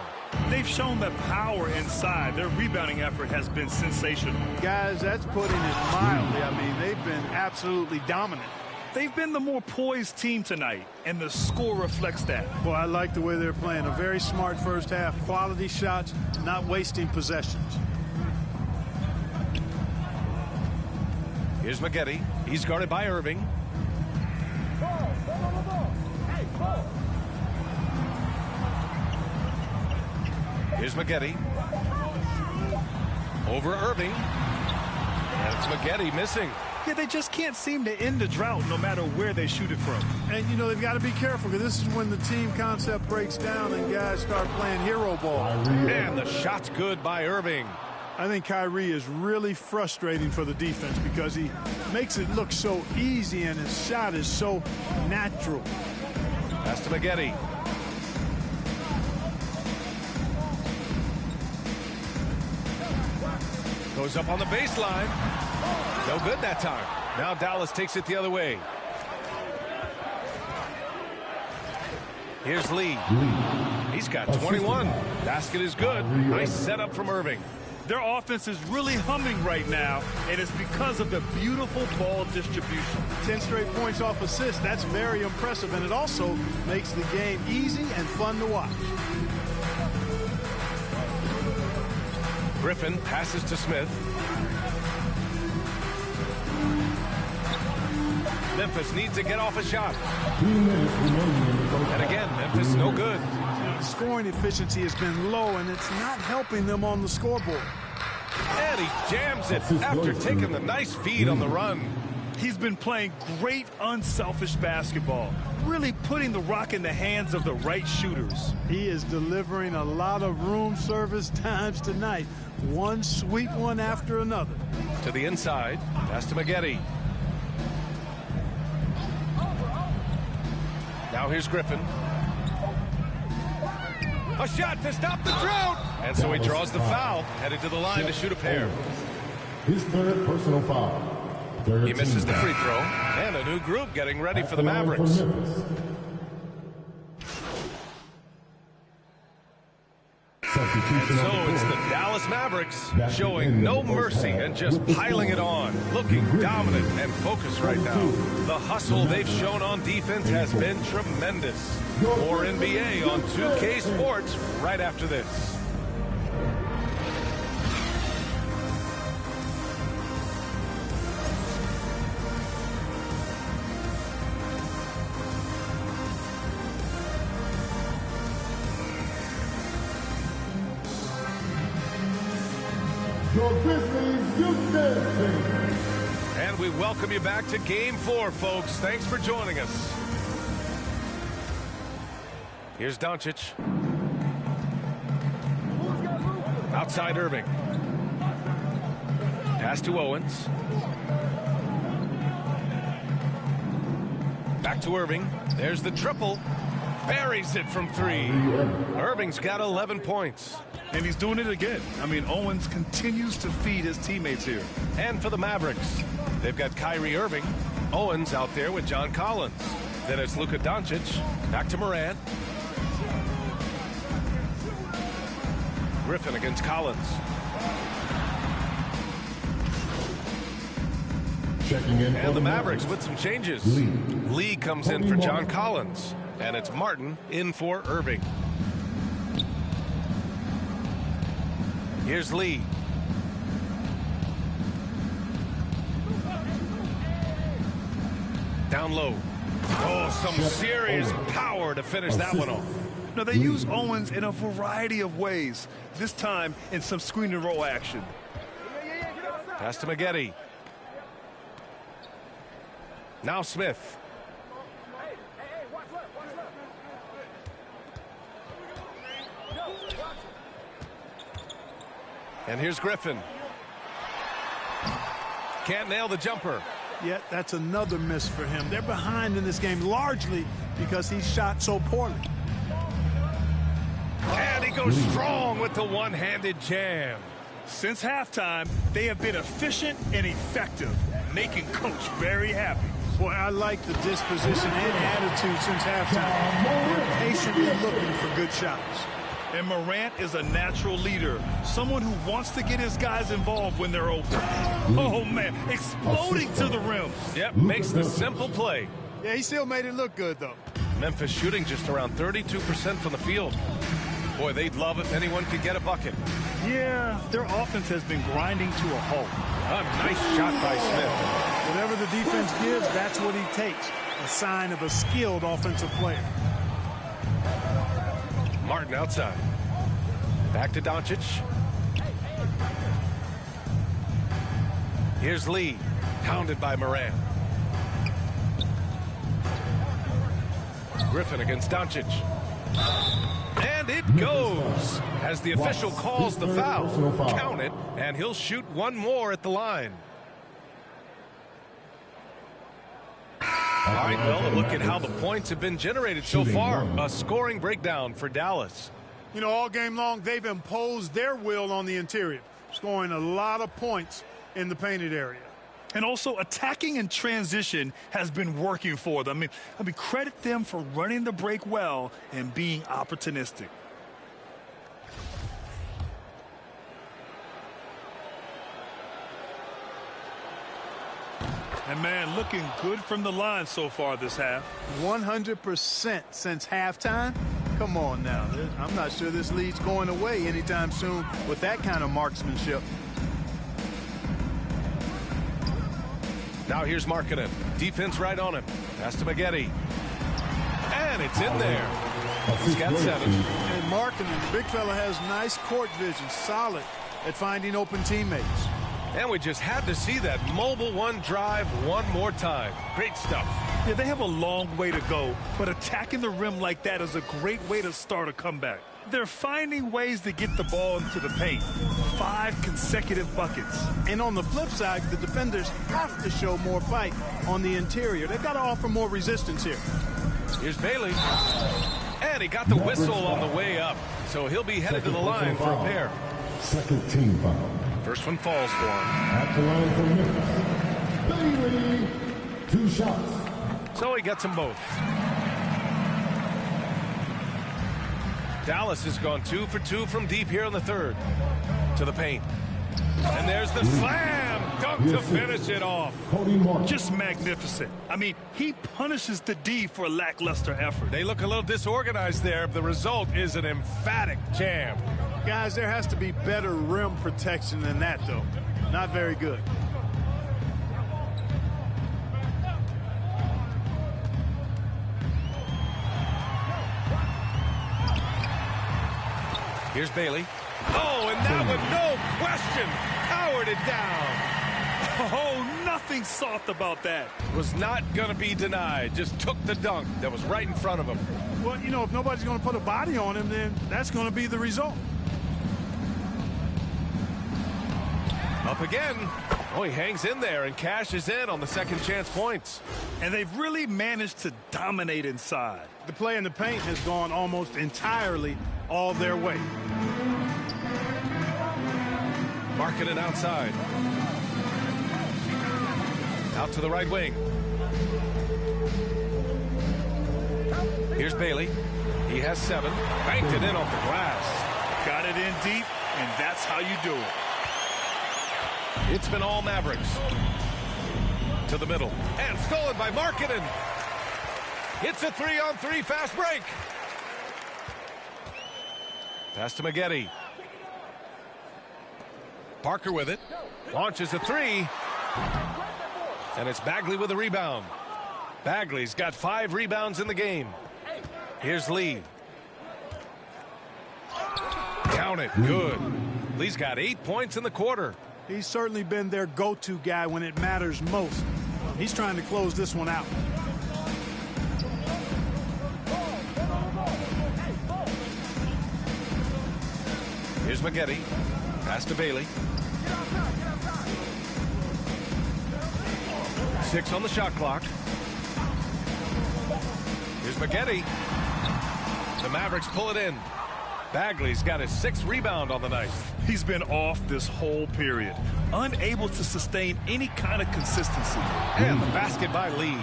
They've shown the power inside. Their rebounding effort has been sensational. Guys, that's putting it mildly. I mean, they've been absolutely dominant. They've been the more poised team tonight, and the score reflects that. Well, I like the way they're playing. A very smart first half. Quality shots, not wasting possessions. Here's McGetty. He's guarded by Irving. Here's McGetty. Over Irving. And it's McGetty missing. Yeah, they just can't seem to end the drought no matter where they shoot it from. And, you know, they've got to be careful because this is when the team concept breaks down and guys start playing hero ball. And the shot's good by Irving. I think Kyrie is really frustrating for the defense because he makes it look so easy and his shot is so natural. Pass to McGetty. Goes up on the baseline. No good that time. Now Dallas takes it the other way. Here's Lee. He's got 21. Basket is good. Nice setup from Irving. Their offense is really humming right now, and it's because of the beautiful ball distribution. 10 straight points off assists. That's very impressive, and it also makes the game easy and fun to watch. Griffin passes to Smith. Memphis needs to get off a shot. And again, Memphis no good. Scoring efficiency has been low, and it's not helping them on the scoreboard. And he jams it after taking the nice feed on the run. He's been playing great unselfish basketball, really putting the rock in the hands of the right shooters. He is delivering a lot of room service times tonight. One sweet one after another. To the inside. Pass to McGetty. Now here's Griffin. A shot to stop the drought. And so he draws the foul. Headed to the line to shoot a pair. His third personal foul. He misses the free throw. And a new group getting ready for the Mavericks. And so it's the Dallas Mavericks showing no mercy and just piling it on. Looking dominant and focused right now. The hustle they've shown on defense has been tremendous. More NBA on 2K Sports right after this. And we welcome you back to Game 4, folks. Thanks for joining us. Here's Doncic. Outside Irving. Pass to Owens. Back to Irving. There's the triple. Buries it from 3. Irving's got 11 points. And he's doing it again. I mean, Owens continues to feed his teammates here. And for the Mavericks, they've got Kyrie Irving. Owens out there with John Collins. Then it's Luka Doncic. Back to Morant. Griffin against Collins. And the Mavericks with some changes. Lee comes in for John Collins. And it's Martin in for Irving. Here's Lee. Down low. Oh, some serious power to finish that one off. Now, they use Owens in a variety of ways. This time in some screen and roll action. Pass to Maggette. Now Smith. And here's Griffin. Can't nail the jumper. Yeah, that's another miss for him. They're behind in this game largely because he shot so poorly. And he goes strong with the one-handed jam. Since halftime, they have been efficient and effective, making Coach very happy. Boy, I like the disposition and attitude since halftime. They're patiently looking for good shots. And Morant is a natural leader, someone who wants to get his guys involved when they're open. Oh, man, exploding to the rim. Yep, makes the simple play. Yeah, he still made it look good, though. Memphis shooting just around 32% from the field. Boy, they'd love if anyone could get a bucket. Yeah, their offense has been grinding to a halt. A nice shot by Smith. Whatever the defense gives, that's what he takes. A sign of a skilled offensive player. Martin outside. Back to Doncic. Here's Lee, hounded by Morant. Griffin against Doncic. And it goes as the official calls the foul. Count it, and he'll shoot one more at the line. All right, well, look at how the points have been generated so far. A scoring breakdown for Dallas. You know, all game long, they've imposed their will on the interior, scoring a lot of points in the painted area. And also, attacking in transition has been working for them. I mean, credit them for running the break well and being opportunistic. And, man, looking good from the line so far this half. 100% since halftime. Come on now. I'm not sure this lead's going away anytime soon with that kind of marksmanship. Now here's Markkanen. Defense right on him. Pass to Maggette. And it's in there. He's got 7. And Markkanen, the big fella, has nice court vision. Solid at finding open teammates. And we just had to see that mobile one drive one more time. Great stuff. Yeah, they have a long way to go, but attacking the rim like that is a great way to start a comeback. They're finding ways to get the ball into the paint. 5 consecutive buckets. And on the flip side, the defenders have to show more fight on the interior. They've got to offer more resistance here. Here's Bailey. And he got the whistle on the way up. So he'll be headed to the line for a pair. Second team foul. First one falls for him. At the line for Memphis, Bailey, 2 shots. So he gets them both. Dallas has gone 2 for 2 from deep here in the third. To the paint. And there's the slam dunk to finish it off. Just magnificent. I mean, he punishes the D for lackluster effort. They look a little disorganized there. The result is an emphatic jam. Guys, there has to be better rim protection than that, though. Not very good. Here's Bailey. Oh, and that one, no question, powered it down. Oh, nothing soft about that. Was not going to be denied. Just took the dunk that was right in front of him. Well, you know, if nobody's going to put a body on him, then that's going to be the result. Up again. Oh, he hangs in there and cashes in on the second chance points. And they've really managed to dominate inside. The play in the paint has gone almost entirely all their way. Markkanen outside. Out to the right wing. Here's Bailey. He has 7. Banked it in off the glass. Got it in deep, and that's how you do it. It's been all Mavericks. To the middle. And stolen by Markkanen. It's a 3-on-3 fast break. Pass to Maggette. Parker with it. Launches a 3. And it's Bagley with a rebound. Bagley's got 5 rebounds in the game. Here's Lee. Count it. Good. Lee's got 8 points in the quarter. He's certainly been their go-to guy when it matters most. He's trying to close this one out. Here's Maggette. Pass to Bailey. 6 on the shot clock. Here's Maggette. The Mavericks pull it in. Bagley's got his 6th rebound on the night. He's been off this whole period, unable to sustain any kind of consistency. And the basket by Lee.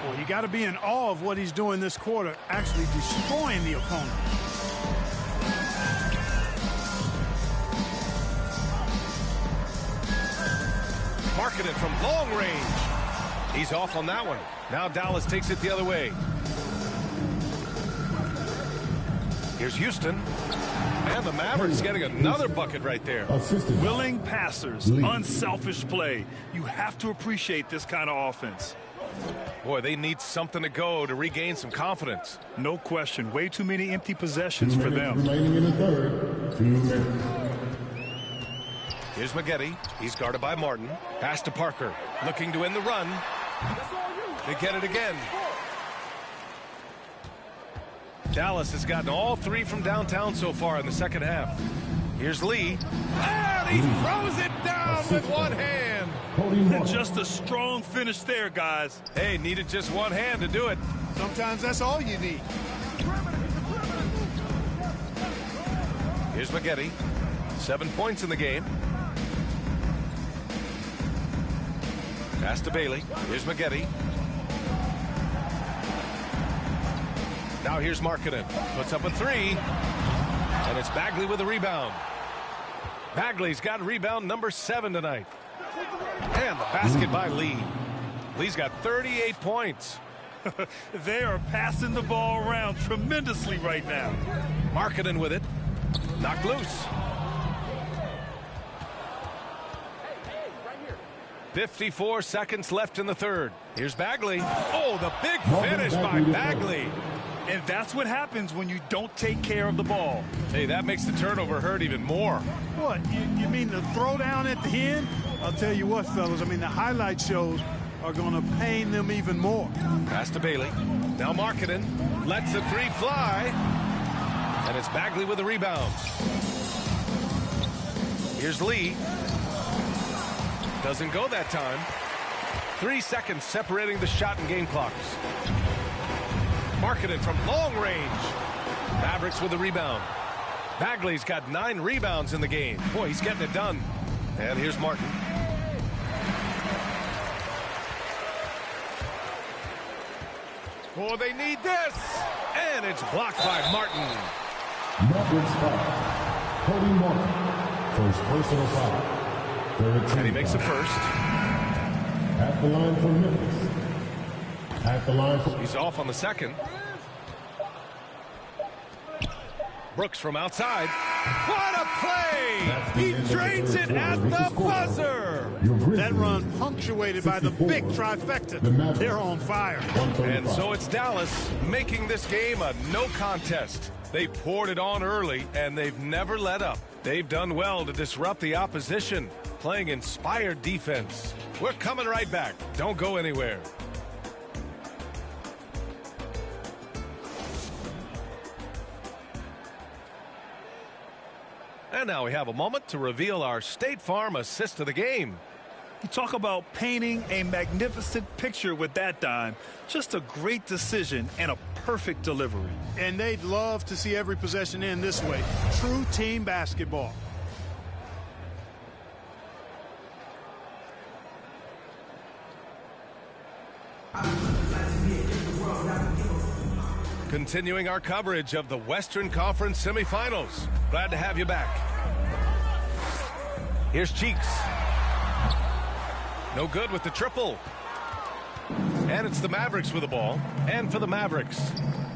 Well, you got to be in awe of what he's doing this quarter, actually destroying the opponent. Markkanen from long range. He's off on that one. Now Dallas takes it the other way. Here's Houston. And the Mavericks getting another bucket right there. Willing passers, unselfish play. You have to appreciate this kind of offense. Boy, they need something to go to regain some confidence. No question. Way too many empty possessions for them. Remaining in the third. 2 minutes. Here's Maggette. He's guarded by Martin. Pass to Parker. Looking to win the run. They get it again. Dallas has gotten all 3 from downtown so far in the second half. Here's Lee. And he throws it down with one hand. Just a strong finish there, guys. Hey, needed just one hand to do it. Sometimes that's all you need. Here's Maggette. 7 points in the game. Pass to Bailey. Here's Maggette. Now here's Markkanen. Puts up a 3. And it's Bagley with a rebound. Bagley's got rebound number 7 tonight. And the basket by Lee. Lee's got 38 points. They are passing the ball around tremendously right now. Markkanen with it. Knocked loose. 54 seconds left in the third. Here's Bagley. Oh, the big finish by Bagley. And that's what happens when you don't take care of the ball. Hey, that makes the turnover hurt even more. What, you mean the throwdown at the end? I'll tell you what, fellas, I mean, the highlight shows are going to pain them even more. Pass to Bailey. Now Markkanen lets the 3 fly. And it's Bagley with the rebound. Here's Lee. Doesn't go that time. 3 seconds separating the shot and game clocks. Markkanen from long range. Mavericks with the rebound. Bagley's got 9 rebounds in the game. Boy, he's getting it done. And here's Martin. Oh, they need this. And it's blocked by Martin. Mavericks foul. Cody Martin. First personal foul. And he makes the first. At the line for Memphis. At the line for... He's off on the second. Brooks from outside. What a play! He drains it at the buzzer. That run punctuated by the big trifecta. They're on fire. And so it's Dallas making this game a no contest. They poured it on early, and they've never let up. They've done well to disrupt the opposition, playing inspired defense. We're coming right back. Don't go anywhere. And now we have a moment to reveal our State Farm assist of the game. You talk about painting a magnificent picture with that dime. Just a great decision and a perfect delivery. And they'd love to see every possession end this way. True team basketball. Continuing our coverage of the Western Conference semifinals. Glad to have you back. Here's Cheeks. No good with the triple. And it's the Mavericks with the ball. And for the Mavericks,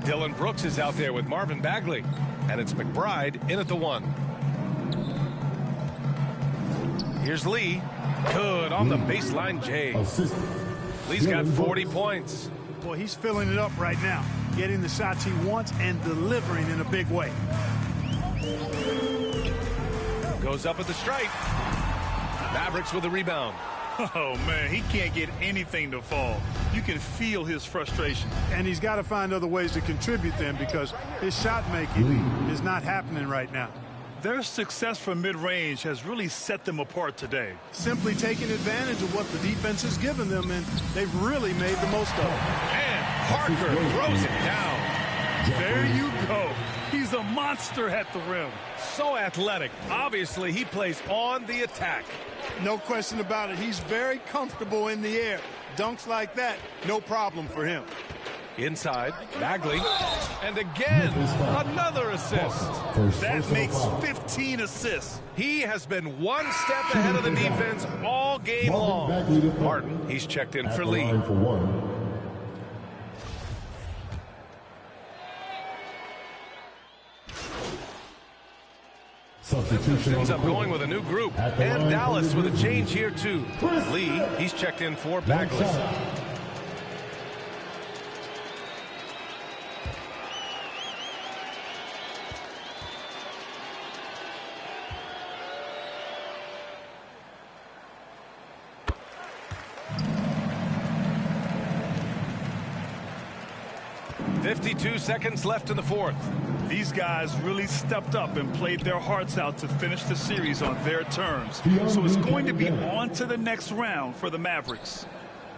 Dylan Brooks is out there with Marvin Bagley. And it's McBride in at the 1. Here's Lee. Good on the baseline J. Lee's got 40 points. Boy, he's filling it up right now, getting the shots he wants and delivering in a big way. Goes up at the stripe. Mavericks with the rebound. Oh, man, he can't get anything to fall. You can feel his frustration. And he's got to find other ways to contribute then, because his shot making is not happening right now. Their success from mid-range has really set them apart today. Simply taking advantage of what the defense has given them, and they've really made the most of it. And Parker throws it down. There you go. He's a monster at the rim. So athletic. Obviously, he plays on the attack. No question about it. He's very comfortable in the air. Dunks like that, no problem for him. Inside, Bagley. And again, another assist. That makes 15 assists. He has been one step ahead of the defense all game long. Martin, he's checked in for Lee. Memphis ends up going with a new group. And Dallas with a change here, too. Lee, he's checked in for Bagley. .52 seconds left in the fourth. These guys really stepped up and played their hearts out to finish the series on their terms. So it's going to be on to the next round for the Mavericks.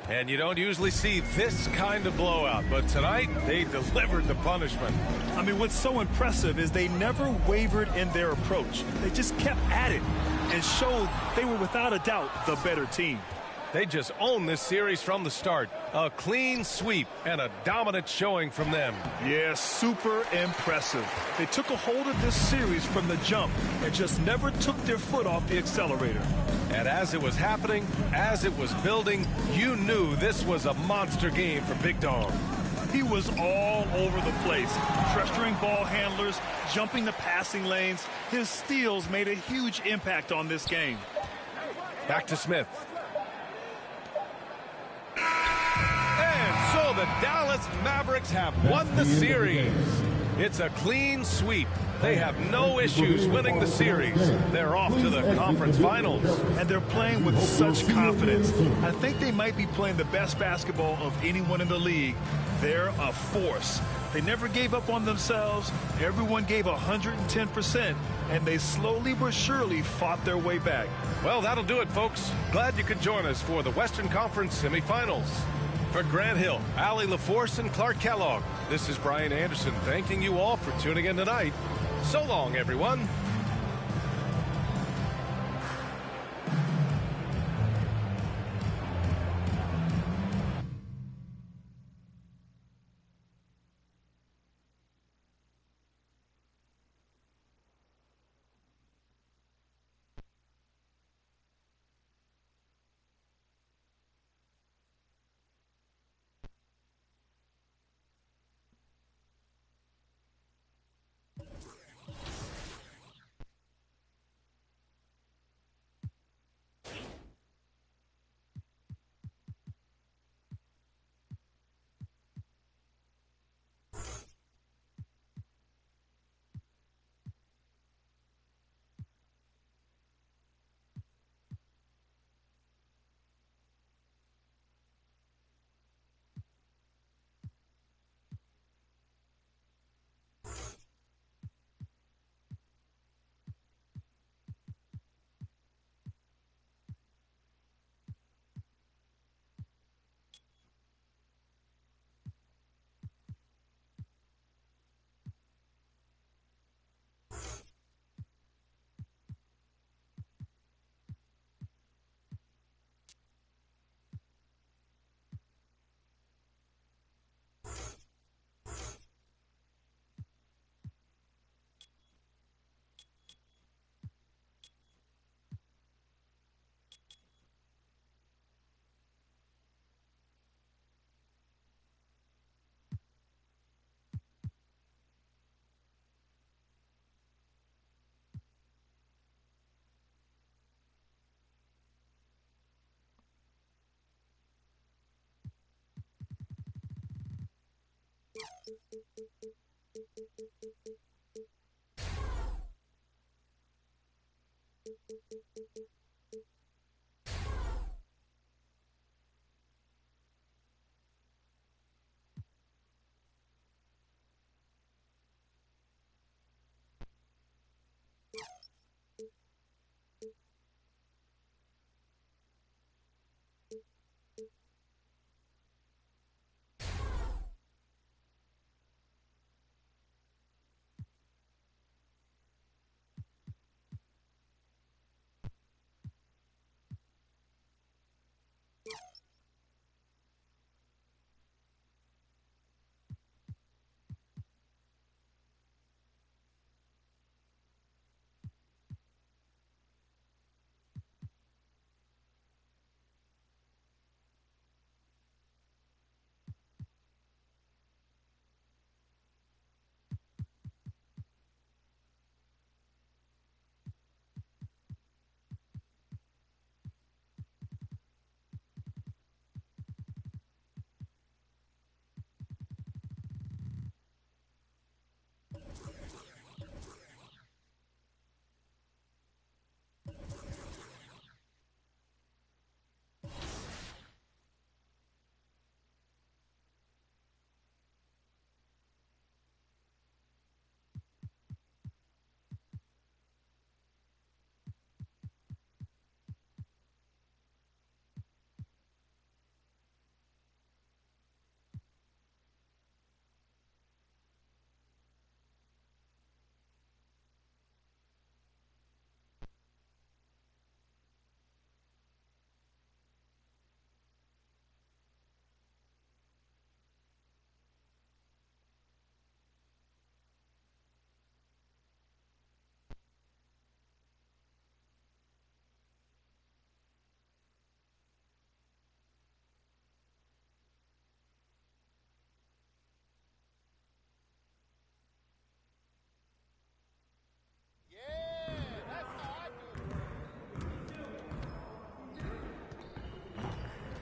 And you don't usually see this kind of blowout, but tonight they delivered the punishment. I mean, what's so impressive is they never wavered in their approach. They just kept at it and showed they were without a doubt the better team. They just owned this series from the start. A clean sweep and a dominant showing from them. Yeah, super impressive. They took a hold of this series from the jump and just never took their foot off the accelerator. And as it was happening, as it was building, you knew this was a monster game for Big Dog. He was all over the place, pressuring ball handlers, jumping the passing lanes. His steals made a huge impact on this game. Back to Smith. And so the Dallas Mavericks have won the series. It's a clean sweep. They have no issues winning the series. They're off to the conference finals. And they're playing with such confidence. I think they might be playing the best basketball of anyone in the league. They're a force. They never gave up on themselves. Everyone gave 110%, and they slowly but surely fought their way back. Well, that'll do it, folks. Glad you could join us for the Western Conference semifinals. For Grant Hill, Allie LaForce, and Clark Kellogg, this is Brian Anderson thanking you all for tuning in tonight. So long, everyone.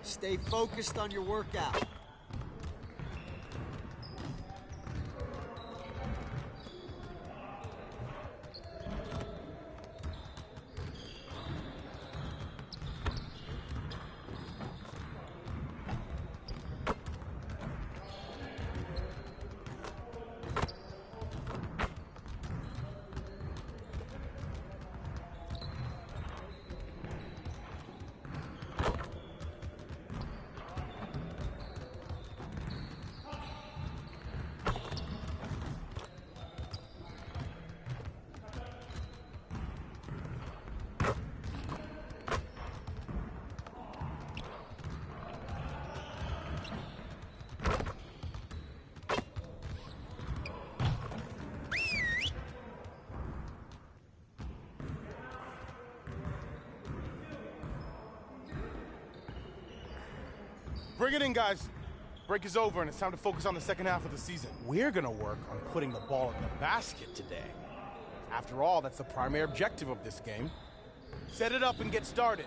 Stay focused on your workout. Bring it in, guys. Break is over, and it's time to focus on the second half of the season. We're going to work on putting the ball in the basket today. After all, that's the primary objective of this game. Set it up and get started.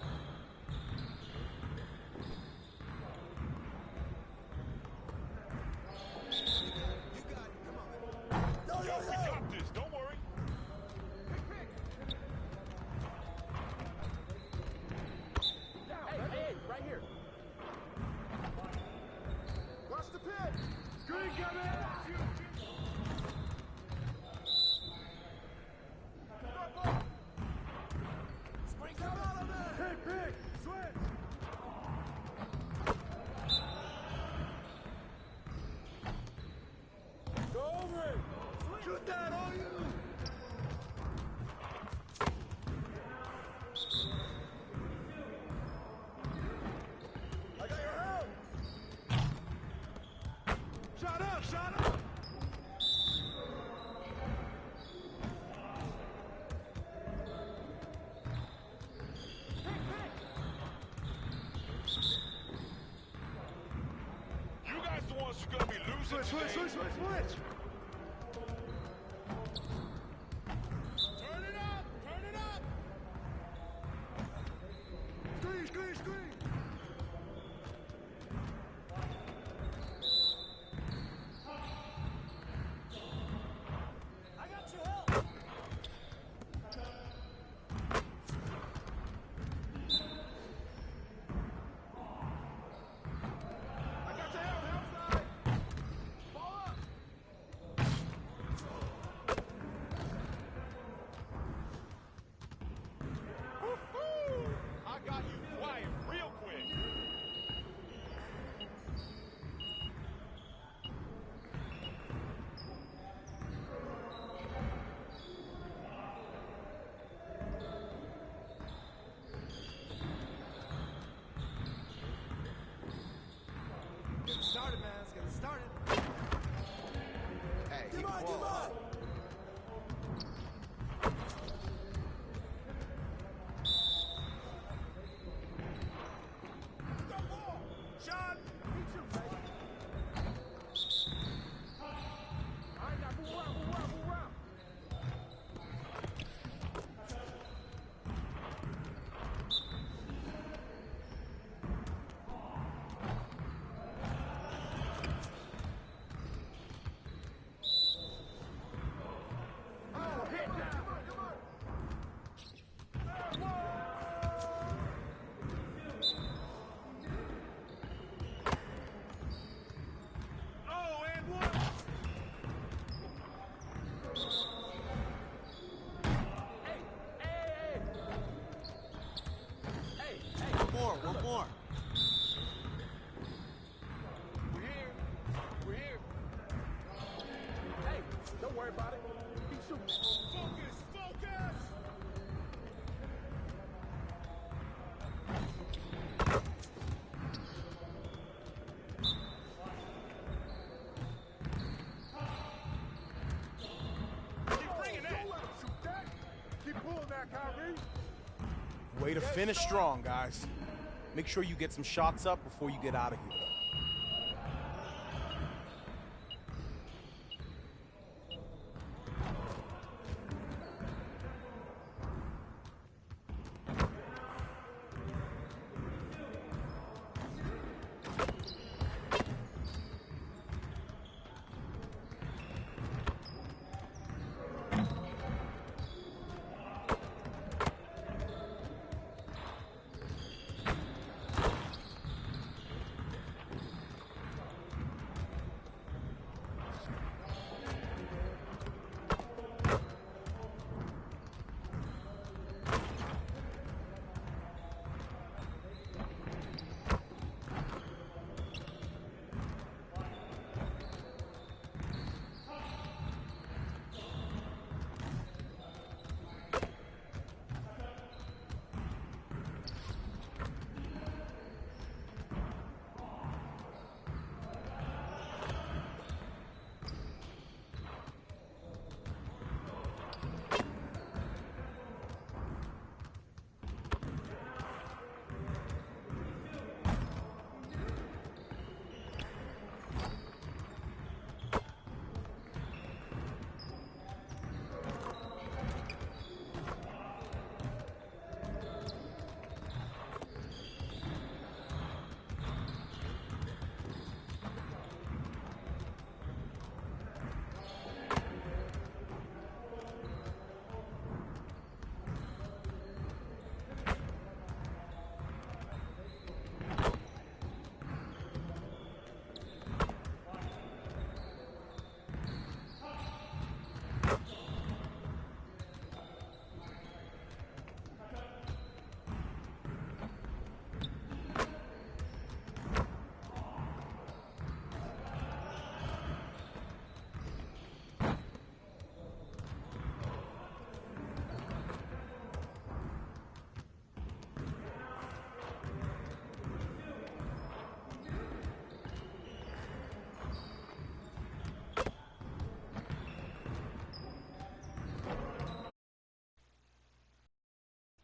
Switch! Turn it up! Screen! Way to finish strong, guys. Make sure you get some shots up before you get out of here.